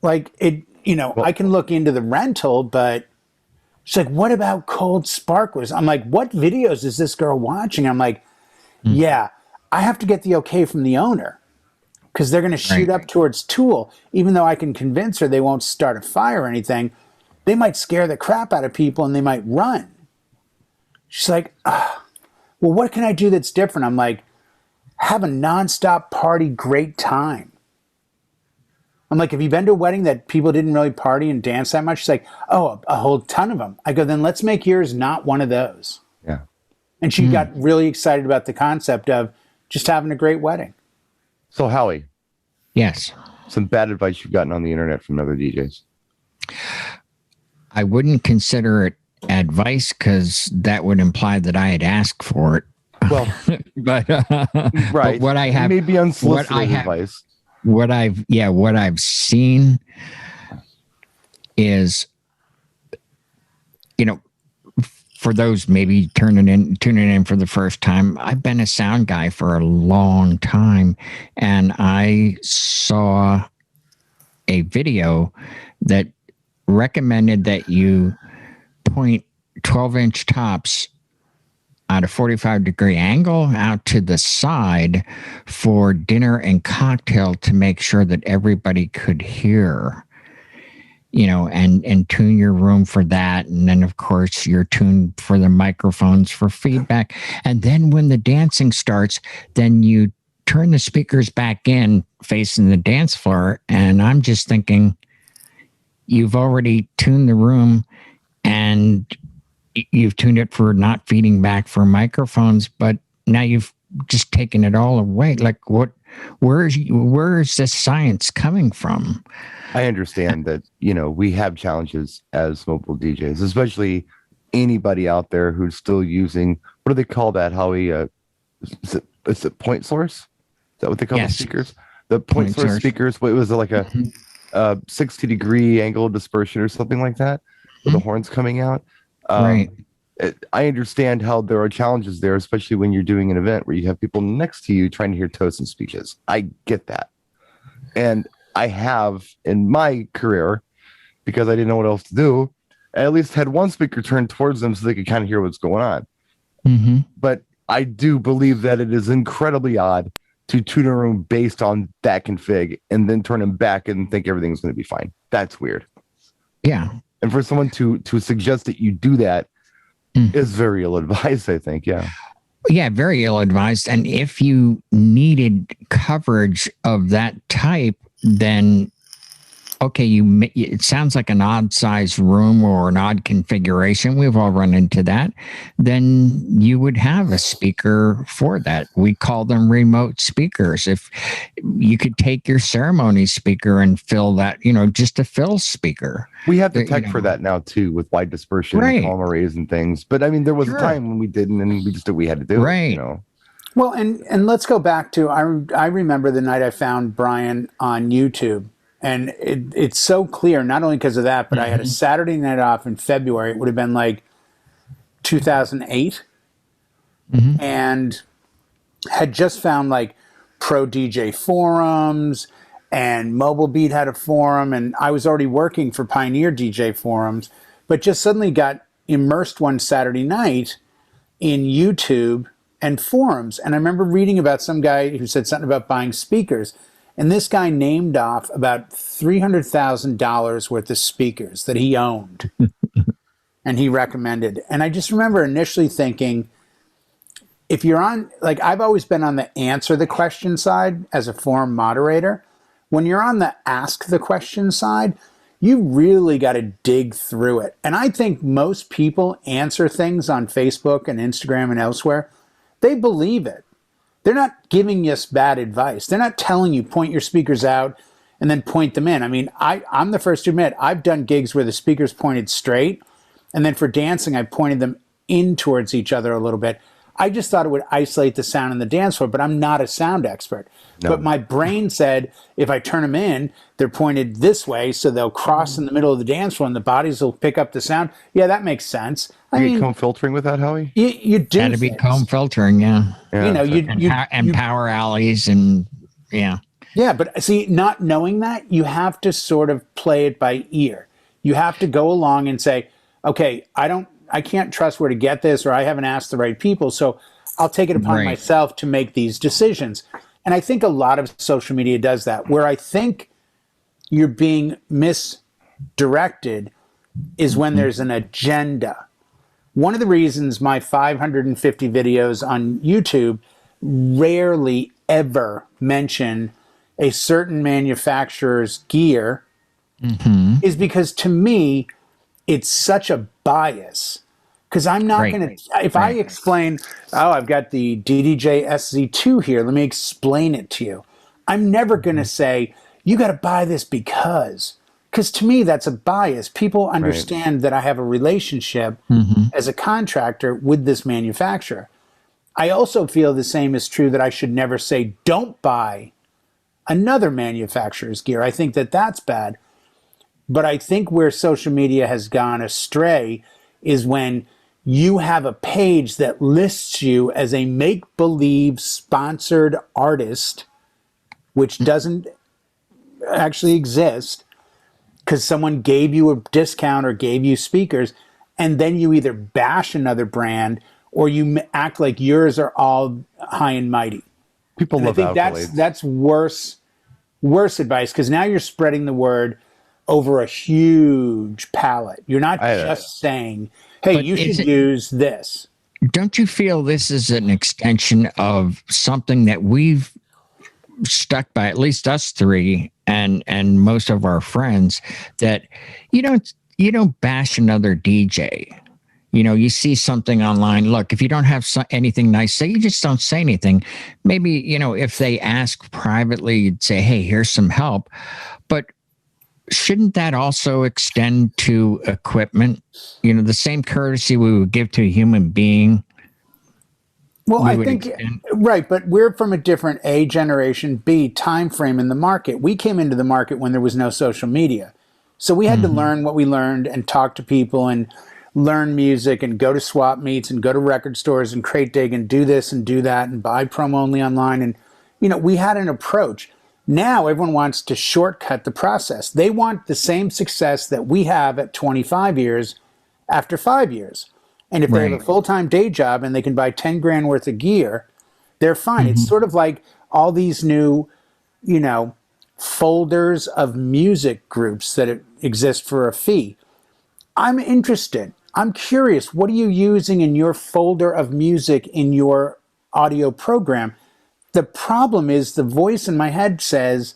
C: Like it, you know, I can look into the rental, but she's like, what about cold sparklers? I'm like, what videos is this girl watching? I'm like, yeah, I have to get the okay from the owner because they're going to shoot up towards Tool. Even though I can convince her they won't start a fire or anything, they might scare the crap out of people and they might run. She's like, well, what can I do that's different? I'm like, have a nonstop party, great time. I'm like, have you been to a wedding that people didn't really party and dance that much? She's like, oh, a whole ton of them. I go, then let's make yours not one of those.
A: Yeah.
C: And she got really excited about the concept of just having a great wedding.
A: So, Howie.
B: Yes.
A: Some bad advice you've gotten on the internet from other DJs.
B: I wouldn't consider it advice because that would imply that I had asked for it.
A: Well,
B: but
A: right.
B: But what I have,
A: maybe unsolicited advice.
B: What I've seen is, you know, for those maybe tuning in for the first time, I've been a sound guy for a long time, and I saw a video that recommended that you point 12-inch tops at a 45-degree angle out to the side for dinner and cocktail to make sure that everybody could hear, you know, and tune your room for that. And then, of course, you're tuned for the microphones for feedback. And then when the dancing starts, then you turn the speakers back in facing the dance floor. And I'm just thinking, you've already tuned the room and you've tuned it for not feeding back for microphones, but now you've just taken it all away. Like, where is this science coming from?
A: I understand that, you know, we have challenges as mobile DJs, especially anybody out there who's still using, what do they call that, Howie? Is it point source? Is that what they call the speakers? The point source speakers. What was it, like a 60-degree angle dispersion or something like that, with the horns coming out? Right. I understand how there are challenges there, especially when you're doing an event where you have people next to you trying to hear toasts and speeches. I get that. And I have in my career, because I didn't know what else to do, I at least had one speaker turned towards them so they could kind of hear what's going on. But I do believe that it is incredibly odd to tune a room based on that config and then turn them back and think everything's going to be fine. That's weird.
B: Yeah.
A: And for someone to suggest that you do that is very ill-advised, I think. Yeah.
B: Yeah, very ill-advised. And if you needed coverage of that type, then, okay, it sounds like an odd-sized room or an odd configuration. We've all run into that. Then you would have a speaker for that. We call them remote speakers. If you could take your ceremony speaker and fill that, you know, just a fill speaker.
A: We have the tech for that now too, with wide dispersion and column arrays and things. But I mean, there was a time when we didn't, and we just did. We had to do it. You know.
C: Well, and let's go back to I remember the night I found Brian on YouTube, and it's so clear not only because of that, but I had a Saturday night off in February. It would have been like 2008, and had just found like Pro DJ forums. And Mobile Beat had a forum, and I was already working for Pioneer DJ forums, but just suddenly got immersed one Saturday night in YouTube and forums. And I remember reading about some guy who said something about buying speakers. And this guy named off about $300,000 worth of speakers that he owned and he recommended. And I just remember initially thinking, if you're on, like, I've always been on the answer the question side as a forum moderator. When you're on the ask the question side, you really got to dig through it. And I think most people answer things on Facebook and Instagram and elsewhere. They believe it. They're not giving us bad advice. They're not telling you point your speakers out and then point them in. I mean, I'm the first to admit, I've done gigs where the speakers pointed straight. And then for dancing, I pointed them in towards each other a little bit. I just thought it would isolate the sound on the dance floor, but I'm not a sound expert. No. But my brain said, if I turn them in, they're pointed this way, so they'll cross in the middle of the dance floor and the bodies will pick up the sound. Yeah, that makes sense.
A: I mean, comb filtering with that, Howie?
C: You do.
B: Got to be comb filtering, yeah.
C: You know,
B: and power alleys and yeah.
C: Yeah, but see, not knowing that, you have to sort of play it by ear. You have to go along and say, okay, I can't trust where to get this, or I haven't asked the right people, so I'll take it upon myself to make these decisions. And I think a lot of social media does that. Where I think you're being misdirected is when there's an agenda. One of the reasons my 550 videos on YouTube rarely ever mention a certain manufacturer's gear is because, to me, it's such a bias. Because I'm not going to, if I explain, oh, I've got the DDJ SZ2 here, let me explain it to you. I'm never going to say, you got to buy this because to me, that's a bias. People understand that I have a relationship as a contractor with this manufacturer. I also feel the same is true that I should never say, don't buy another manufacturer's gear. I think that that's bad. But I think where social media has gone astray is when you have a page that lists you as a make-believe sponsored artist, which doesn't actually exist because someone gave you a discount or gave you speakers, and then you either bash another brand or you act like yours are all high and mighty.
A: People love accolades.
C: I think that's worse advice, because now you're spreading the word over a huge palette. You're not just saying, hey, you should use this.
B: Don't you feel this is an extension of something that we've stuck by, at least us three and most of our friends, that you don't bash another DJ. You know, you see something online. Look, if you don't have anything nice to say, you just don't say anything. Maybe, you know, if they ask privately, you'd say, hey, here's some help. But shouldn't that also extend to equipment? You know, the same courtesy we would give to a human being.
C: Well, I think, right, but we're from a different A generation, B time frame in the market. We came into the market when there was no social media. So we had to learn what we learned and talk to people and learn music and go to swap meets and go to record stores and crate dig and do this and do that and buy promo only online. And, you know, we had an approach. Now everyone wants to shortcut the process. They want the same success that we have at 25 years after 5 years. And if they have a full-time day job and they can buy 10 grand worth of gear, they're fine. It's sort of like all these new, you know, folders of music groups that exist for a fee. I'm interested. I'm curious. What are you using in your folder of music in your audio program? The problem is the voice in my head says,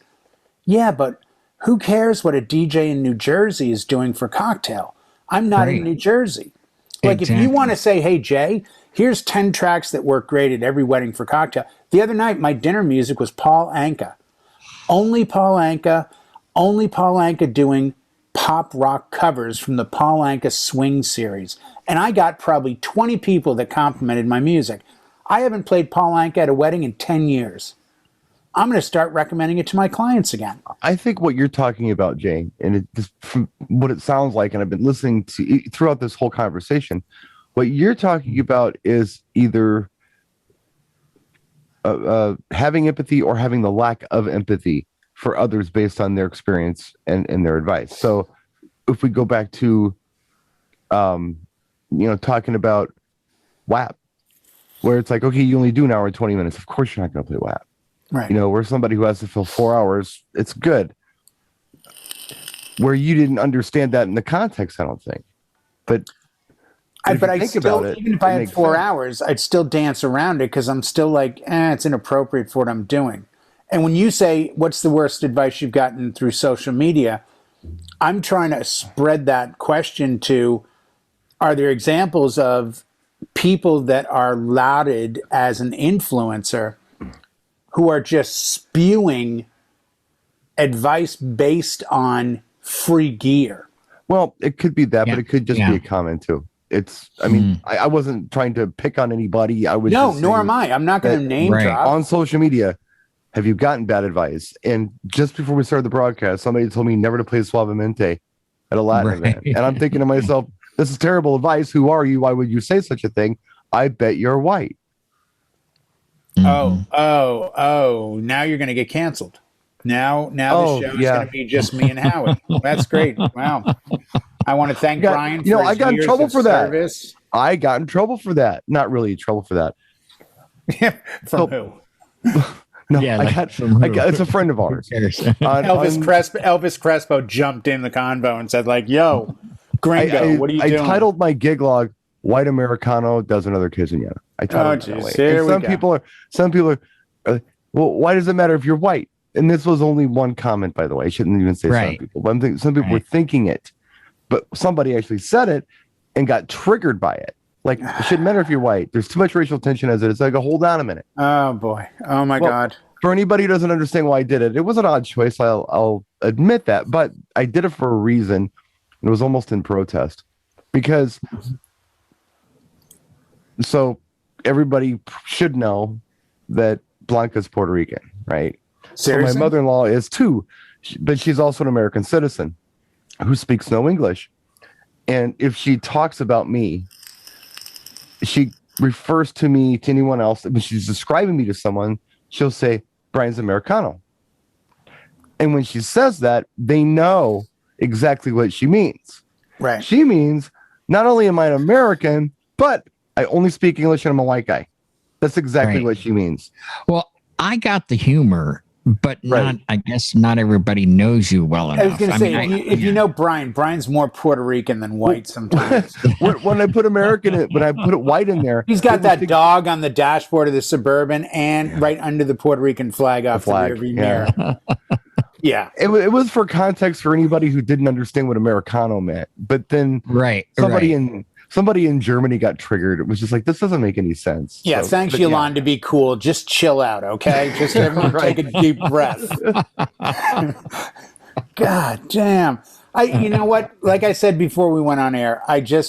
C: yeah, but who cares what a DJ in New Jersey is doing for cocktail? I'm not in New Jersey. Like, if you want to say, hey, Jay, here's 10 tracks that work great at every wedding for cocktail. The other night, my dinner music was Paul Anka. Only Paul Anka doing pop rock covers from the Paul Anka Swing series. And I got probably 20 people that complimented my music. I haven't played Paul Anka at a wedding in 10 years. I'm going to start recommending it to my clients again.
A: I think what you're talking about, Jay, and it just from what it sounds like, and I've been listening to throughout this whole conversation, what you're talking about is either having empathy or having the lack of empathy for others based on their experience and their advice. So if we go back to, talking about WAP where it's like, okay, you only do an hour and 20 minutes. Of course you're not going to play WAP.
C: Right.
A: You know, where somebody who has to fill 4 hours, it's good. Where you didn't understand that in the context, I don't think. But
C: I still, even if I had 4
A: sense.
C: hours, I'd still dance around it because I'm still like, it's inappropriate for what I'm doing. And when you say, what's the worst advice you've gotten through social media? I'm trying to spread that question to, are there examples of people that are lauded as an influencer who are just spewing advice based on free gear?
A: Well, it could be that, but it could just be a comment too. I mean, I wasn't trying to pick on anybody. I was
C: nor am I. I'm not going to name drop.
A: On social media, have you gotten bad advice? And just before we started the broadcast, somebody told me never to play Suavemente at a Latin event. And I'm thinking to myself, this is terrible advice. Who are you? Why would you say such a thing? I bet you're white.
C: Now you're going to get canceled. Now the show is going to be just me and Howie. That's great. Wow. I want to thank Brian for
A: I got in trouble for
C: service.
A: that. I got in trouble for that. Not really in trouble for that.
C: From who?
A: No, it's a friend of ours.
C: Elvis Crespo jumped in the convo and said, like, yo, Gringo, what are you doing?
A: I titled my gig log, White Americano Does Another Quinceañera. I titled it that way. And some people are, well, why does it matter if you're white? And this was only one comment, by the way. I shouldn't even say some people. But I'm thinking some people were thinking it. But somebody actually said it and got triggered by it. Like, it shouldn't matter if you're white. There's too much racial tension as it is. Like, hold on a minute.
C: Oh, boy. Oh, my God.
A: For anybody who doesn't understand why I did it, it was an odd choice. I'll admit that. But I did it for a reason. It was almost in protest. Because, so everybody should know that Blanca's Puerto Rican, right?
C: Seriously?
A: So my mother-in-law is too. But she's also an American citizen who speaks no English. And if she talks about me, she refers to me to anyone else. When she's describing me to someone, she'll say, Brian's Americano. And when she says that, they know exactly what she means.
C: Right.
A: She means, not only am I an American, but I only speak English and I'm a white guy. That's exactly what she means.
B: Well, I got the humor, but I guess not everybody knows you well enough.
C: I was going to say, if you know Brian's more Puerto Rican than white sometimes.
A: when I put when I put it white in there,
C: he's got that dog on the dashboard of the Suburban and right under the Puerto Rican flag off the rearview mirror. Yeah.
A: It was for context for anybody who didn't understand what Americano meant. But then somebody in Germany got triggered. It was just like, this doesn't make any sense.
C: Yeah, thanks, Yolanda, to be cool. Just chill out, okay? Just everyone take a deep breath. God damn. You know what? Like I said before we went on air,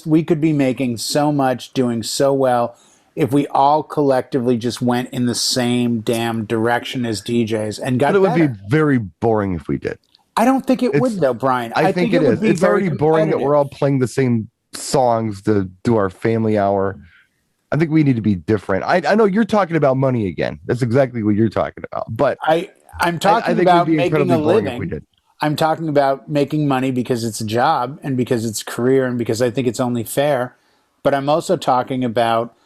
C: we could be making so much, doing so well, if we all collectively just went in the same damn direction as DJs and got better.
A: But it would be very boring if we did.
C: I don't think it would, though, Brian.
A: I think it is. It's already boring that we're all playing the same songs to do our family hour. I think we need to be different. I know you're talking about money again. That's exactly what you're talking about. But
C: I'm talking about making a living. I'm talking about making money because it's a job and because it's a career and because I think it's only fair. But I'm also talking about,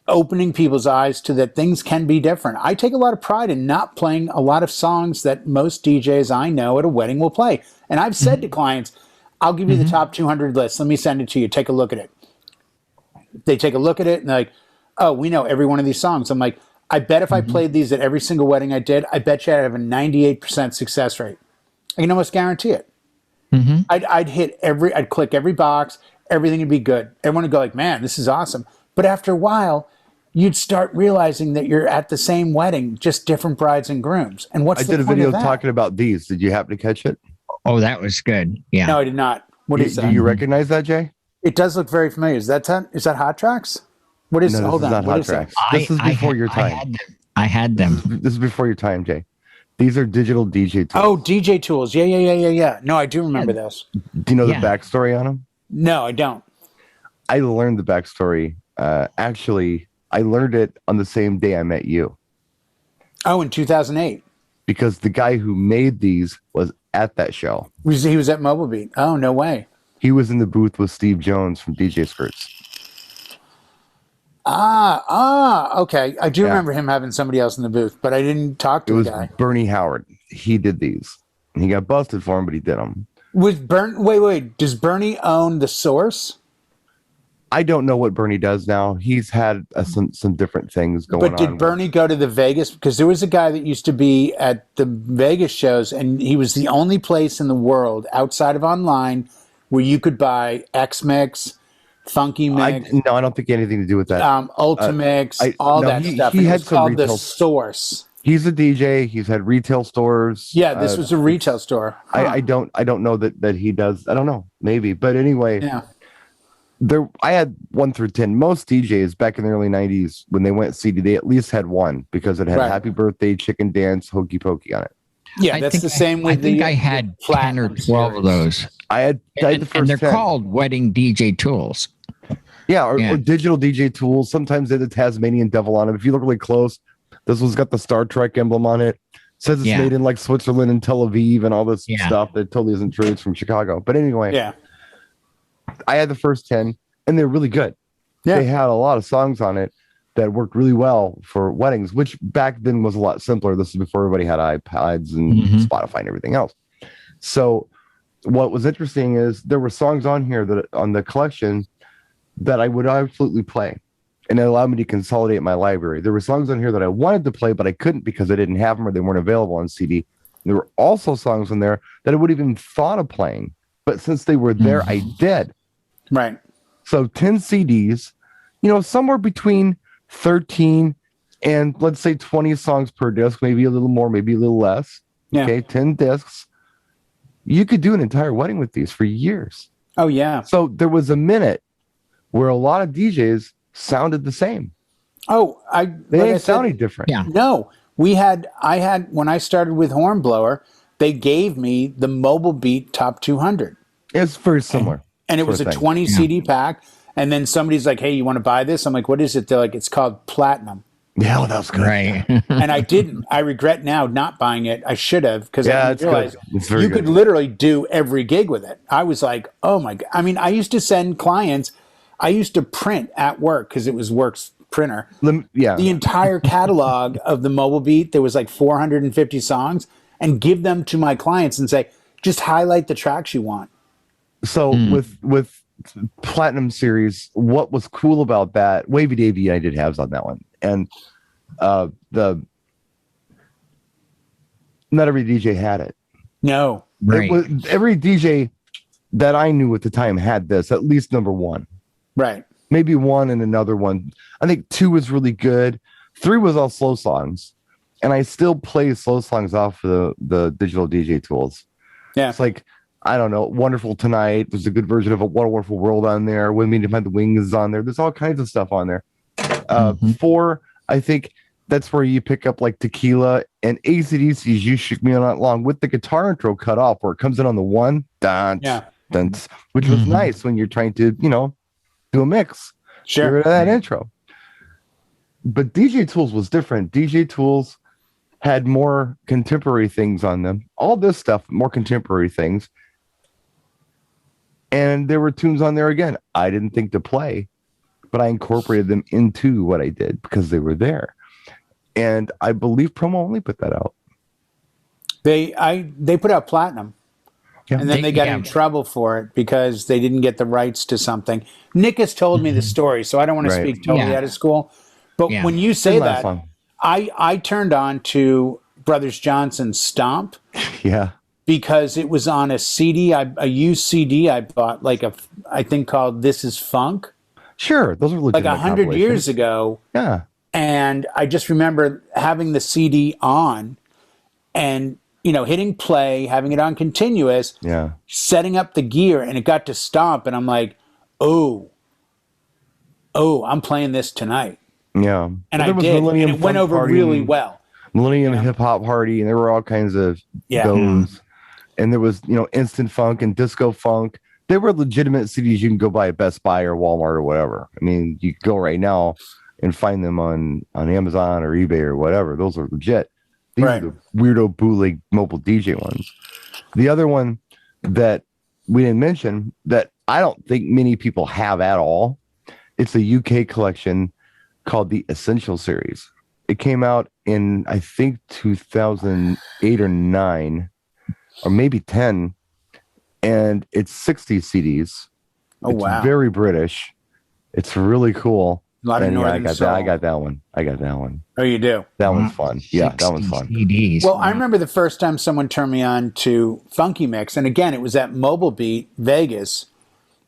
C: opening people's eyes to that things can be different. I take a lot of pride in not playing a lot of songs that most DJs I know at a wedding will play. And I've said to clients, I'll give you the top 200 list. Let me send it to you. Take a look at it. They take a look at it and they're like, oh, we know every one of these songs. I'm like, I bet if I played these at every single wedding I did, I bet you I'd have a 98% success rate. I can almost guarantee it. I'd click every box. Everything would be good. Everyone would go like, man, this is awesome. But after a while, you'd start realizing that you're at the same wedding, just different brides and grooms. And what's the point of that? I did a video
A: talking about these. Did you happen to catch it?
B: Oh, that was good. Yeah.
C: No, I did not. What is that?
A: Do you recognize that, Jay?
C: It does look very familiar. Is that Hot Tracks? What is?
A: No,
C: hold on.
A: Not Hot Tracks. This is before your time.
B: I had them.
A: This is before your time, Jay. These are digital DJ tools.
C: Oh, DJ tools. Yeah. No, I do remember this.
A: Do you know the backstory on them?
C: No, I don't.
A: I learned the backstory. Actually, I learned it on the same day I met you.
C: Oh, in 2008.
A: Because the guy who made these was at that show.
C: He was at Mobile Beat. Oh, no way.
A: He was in the booth with Steve Jones from DJ Skirts.
C: Okay. I do
A: Yeah.
C: remember him having somebody else in the booth, but I didn't talk
A: It
C: to the
A: was
C: guy.
A: Bernie Howard. He did these. And he got busted for them, but he did them.
C: Wait. Does Bernie own the Source?
A: I don't know what Bernie does now. He's had some different things going on.
C: But did Bernie go to the Vegas? Because there was a guy that used to be at the Vegas shows, and he was the only place in the world outside of online where you could buy X-Mix, Funky Mix,
A: No, I don't think anything to do with that.
C: Ultimix, all
A: no,
C: that stuff.
A: He
C: And it
A: had
C: was
A: some
C: called the
A: retail.
C: Source.
A: He's a DJ. He's had retail stores.
C: Yeah, this was a retail store. Huh.
A: I don't know that he does. I don't know. Maybe, but anyway.
C: Yeah.
A: I had 1 through 10. Most DJs back in the early 90s, when they went CD, they at least had one because it had
C: Right.
A: Happy Birthday, Chicken Dance, Hokey Pokey on it.
C: Yeah, that's the same with
B: I think I had 10 or 12 of those.
A: I had the first
B: And they're
A: 10.
B: called wedding DJ tools.
A: Yeah, or digital DJ tools. Sometimes they had the Tasmanian Devil on it. If you look really close, this one's got the Star Trek emblem on it. Says it's made in like Switzerland and Tel Aviv and all this stuff that totally isn't true. It's from Chicago. But anyway, I had the first 10 and they're really good. Yeah. They had a lot of songs on it that worked really well for weddings, which back then was a lot simpler. This is before everybody had iPads and Spotify and everything else. So what was interesting is there were songs on here that on the collection that I would absolutely play. And it allowed me to consolidate my library. There were songs on here that I wanted to play, but I couldn't because I didn't have them or they weren't available on CD. There were also songs on there that I would have even thought of playing. But since they were there, I did.
C: Right.
A: So 10 CDs, somewhere between 13 and let's say 20 songs per disc, maybe a little more, maybe a little less. Yeah. Okay, 10 discs. You could do an entire wedding with these for years.
C: Oh, yeah.
A: So there was a minute where a lot of DJs sounded the same.
C: Oh,
A: they didn't sound any different.
C: Yeah. No, I had when I started with Hornblower, they gave me the Mobile Beat Top 200.
A: It's very similar.
C: And it was a 20 CD pack. And then somebody's like, hey, you want to buy this? I'm like, what is it? They're like, it's called Platinum.
A: Yeah, well, that was good.
B: Right.
C: And I didn't. I regret now not buying it. I should have, because I realized you could literally do every gig with it. I was like, oh my God. I mean, I used to send clients, I used to print at work because it was Works printer. The entire catalog of the Mobile Beat, there was like 450 songs, and give them to my clients and say, just highlight the tracks you want.
A: So with Platinum series, what was cool about that? Wavy Davy, I did halves on that one, and not every DJ had it.
C: No,
B: right.
A: Every DJ that I knew at the time had this, at least number one.
C: Right.
A: Maybe one and another one. I think 2 was really good. 3 was all slow songs, and I still play slow songs off of the digital DJ tools.
C: Yeah,
A: it's like, I don't know, Wonderful Tonight. There's a good version of What a Wonderful World on there. With Me to Find the Wings is on there. There's all kinds of stuff on there. 4, I think that's where you pick up like Tequila and AC/DC's You Shook Me All Night Long with the guitar intro cut off where it comes in on the 1, which was nice when you're trying to, do a mix.
C: Sure.
A: Get rid of that intro. But DJ Tools was different. DJ Tools had more contemporary things on them. All this stuff, more contemporary things. And there were tunes on there again I didn't think to play, but I incorporated them into what I did because they were there. And I believe Promo Only put that out.
C: They put out Platinum. Yeah. And then they got in trouble for it because they didn't get the rights to something. Nick has told me the story, so I don't want to speak totally out of school. But when you say that, I turned on to Brothers Johnson's Stomp.
A: Yeah.
C: Because it was on a CD, a used CD I bought, I think called This Is Funk.
A: Sure. Those are
C: like 100 years ago.
A: Yeah.
C: And I just remember having the CD on and, hitting play, having it on continuous, setting up the gear, and it got to Stomp. And I'm like, oh, I'm playing this tonight.
A: Yeah.
C: And I did. And it went over really well.
A: Millennium Hip Hop Party, and there were all kinds of those. And there was, Instant Funk and Disco Funk. They were legitimate CDs you can go buy at Best Buy or Walmart or whatever. I mean, you can go right now and find them on Amazon or eBay or whatever. Those are legit. These are the weirdo bootleg mobile DJ ones. The other one that we didn't mention that I don't think many people have at all, it's a UK collection called the Essential Series. It came out in, I think, 2008 or 9, or maybe 10, and it's 60 CDs.
C: Oh,
A: It's
C: wow.
A: very British. It's really cool.
C: A lot of
A: And yeah,
C: Northern Soul.
A: I got that one. I got that one.
C: Oh, you do?
A: That one's fun. Yeah, that one's
B: 60
A: fun.
B: CDs.
C: Well, I remember the first time someone turned me on to Funky Mix, and again, it was at Mobile Beat, Vegas,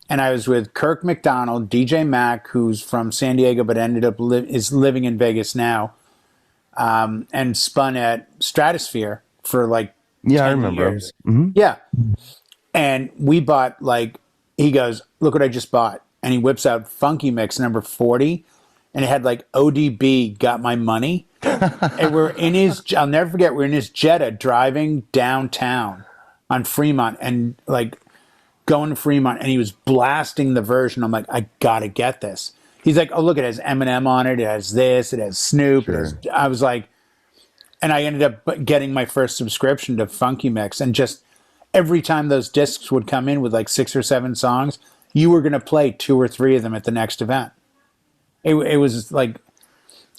C: and I was with Kirk McDonald, DJ Mac, who's from San Diego but ended up is living in Vegas now, and spun at Stratosphere for like 10
A: I remember.
C: years.
A: Mm-hmm.
C: Yeah, and we bought he goes, "Look what I just bought," and he whips out Funky Mix number 40. And it had like ODB Got My Money. And we're in I'll never forget, we're in his Jetta driving downtown on Fremont and like going to Fremont, and he was blasting the version. I'm like, I gotta get this. He's like, oh, look, it has Eminem on it. It has this, it has Snoop.
A: Sure.
C: I was like, and I ended up getting my first subscription to Funky Mix. And just every time those discs would come in with like 6 or 7 songs, you were going to play 2 or 3 of them at the next event. It was like,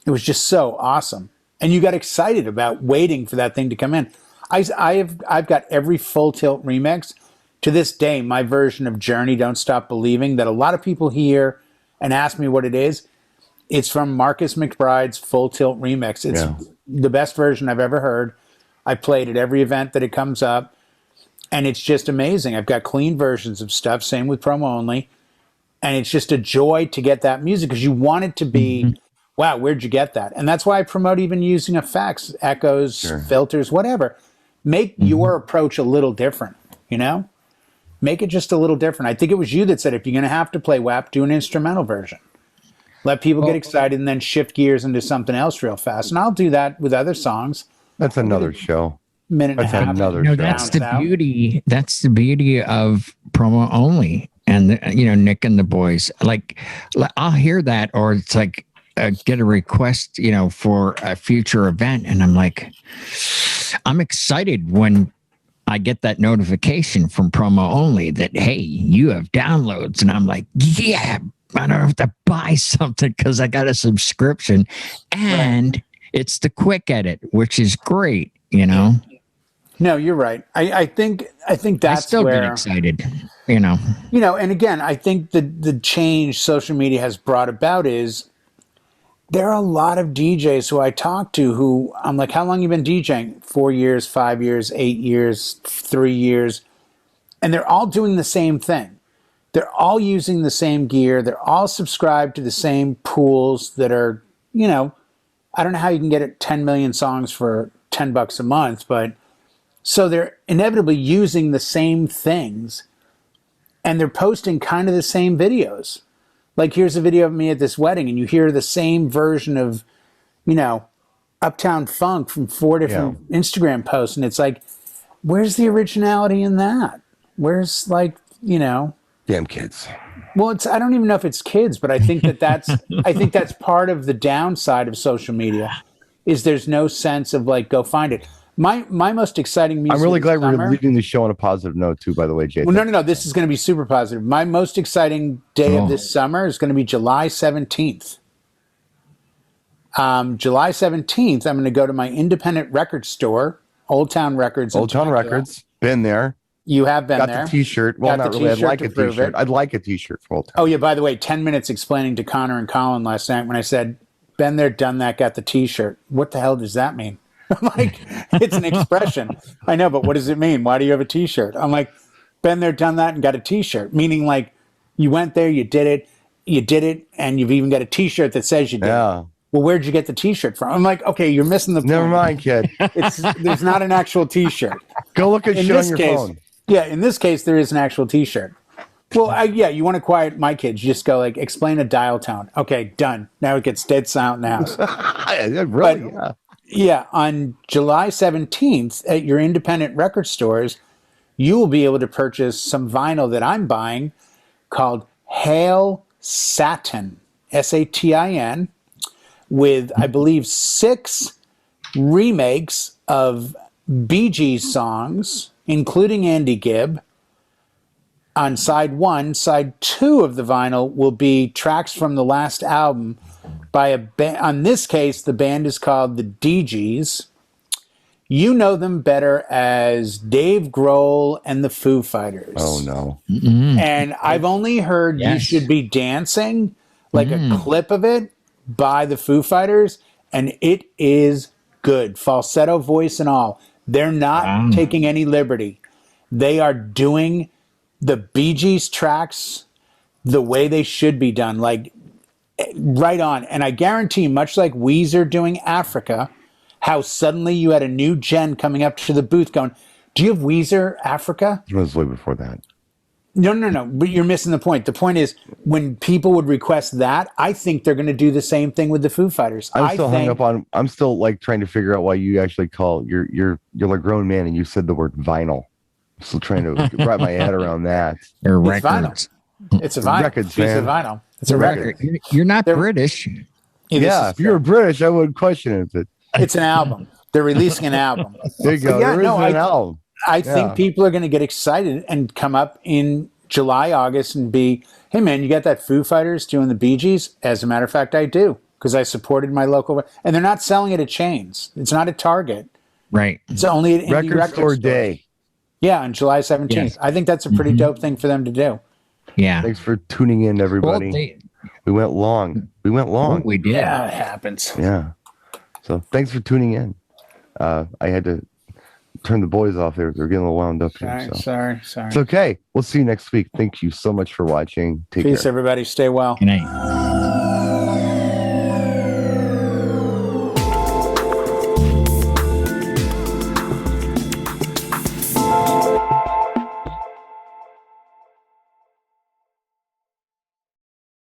C: it was just so awesome. And you got excited about waiting for that thing to come in. I've got every Full Tilt remix. To this day, my version of Journey, Don't Stop Believing, that a lot of people hear and ask me what it is. It's from Marcus McBride's Full Tilt remix. It's the best version I've ever heard. I played at every event that it comes up. And it's just amazing. I've got clean versions of stuff, same with Promo Only. And it's just a joy to get that music because you want it to be, wow, where'd you get that? And that's why I promote even using effects, echoes, filters, whatever. Make your approach a little different, you know? Make it just a little different. I think it was you that said, if you're going to have to play WAP, do an instrumental version. Let people get excited and then shift gears into something else real fast. And I'll do that with other songs.
A: That's another show.
C: Minute and a half.
A: Another
B: No,
A: show.
B: that's the beauty. That's the beauty of Promo Only, and Nick and the boys. Like, I'll hear that, or it's like get a request, for a future event, and I'm like, I'm excited when I get that notification from Promo Only that, hey, you have downloads, and I'm like, yeah, I don't have to buy something because I got a subscription, and it's the quick edit, which is great,
C: No, you're right. I think that's
B: I still
C: where
B: get excited,
C: and again, I think the change social media has brought about is there are a lot of DJs who I talk to who I'm like, how long you been DJing? 4 years, 5 years, 8 years, 3 years. And they're all doing the same thing. They're all using the same gear. They're all subscribed to the same pools that are, I don't know how you can get it 10 million songs for $10 a month, but so they're inevitably using the same things and they're posting kind of the same videos. Like, here's a video of me at this wedding, and you hear the same version of, Uptown Funk from 4 different Instagram posts. And it's like, where's the originality in that? Where's
A: Damn kids.
C: Well, I don't even know if it's kids, but I think that's part of the downside of social media is there's no sense of go find it. My most exciting music.
A: I'm really glad we're leaving the show on a positive note too, by the way, Jay.
C: Well, no. This is going to be super positive. My most exciting day of this summer is going to be July 17th. July 17th, I'm going to go to my independent record store, Old Town Records.
A: Old Town Records. Been there.
C: You have been there.
A: Got the T-shirt. Well, not really. I'd like a T-shirt. I'd like a T-shirt from Old Town.
C: Oh, yeah, by the way, 10 minutes explaining to Connor and Colin last night when I said, been there, done that, got the T-shirt. What the hell does that mean? I'm like, it's an expression. I know, but what does it mean? Why do you have a T-shirt? I'm like, been there, done that, and got a T-shirt. Meaning you went there, you did it, and you've even got a T-shirt that says you did it. Well, where'd you get the T-shirt from? I'm like, okay, you're missing the point.
A: Never mind, kid.
C: There's not an actual T-shirt.
A: Go look at shit on your phone.
C: Yeah, in this case, there is an actual T-shirt. Well, you want to quiet my kids. You just go explain a dial tone. Okay, done. Now it gets dead silent in the house.
A: Really?
C: Yeah, on July 17th at your independent record stores, you will be able to purchase some vinyl that I'm buying called Hail Satin, Satin, with, I believe, 6 remakes of Bee Gees songs, including Andy Gibb. On side 1, side 2 of the vinyl will be tracks from the last album by a band. On this case, the band is called the DGs. You know them better as Dave Grohl and the Foo Fighters.
A: Oh no.
C: And I've only heard You Should Be Dancing, like a clip of it by the Foo Fighters, and it is good. Falsetto voice and all. They're not taking any liberty. They are doing the Bee Gees tracks the way they should be done, like right on. And I guarantee, much like Weezer doing Africa, how suddenly you had a new gen coming up to the booth going, do you have Weezer Africa?
A: It was way before that.
C: No. But you're missing the point. The point is, when people would request that, I think they're going to do the same thing with the Foo Fighters.
A: I'm still like trying to figure out why you actually call you're a grown man and you said the word vinyl. I'm still trying to wrap my head around that.
B: Or
C: It's
B: records.
C: vinyl. It's a vinyl.
A: Records,
C: Piece
A: man.
C: of vinyl. It's a record.
B: You're not British.
A: Yeah, if you're British, I wouldn't question it. But
C: It's an album. They're releasing an album.
A: there you go.
C: Yeah,
A: There is an album.
C: I think people are going to get excited and come up in July, August and be, hey, man, you got that Foo Fighters doing the Bee Gees? As a matter of fact, I do, because I supported my local. And they're not selling it at chains. It's not at Target.
B: Right.
C: It's only at indie
A: Record store
C: stores.
A: day.
C: Yeah, on July 17th.
B: Yes.
C: I think that's a pretty dope thing for them to do.
B: Yeah.
A: Thanks for tuning in, everybody. We went long.
B: We did.
C: Yeah, it happens.
A: Yeah. So thanks for tuning in. I had to turn the boys off. They're getting a little wound up here.
C: Sorry.
A: It's okay. We'll see you next week. Thank you so much for watching. Take
C: Peace,
A: care.
C: everybody. Stay well.
B: Good night.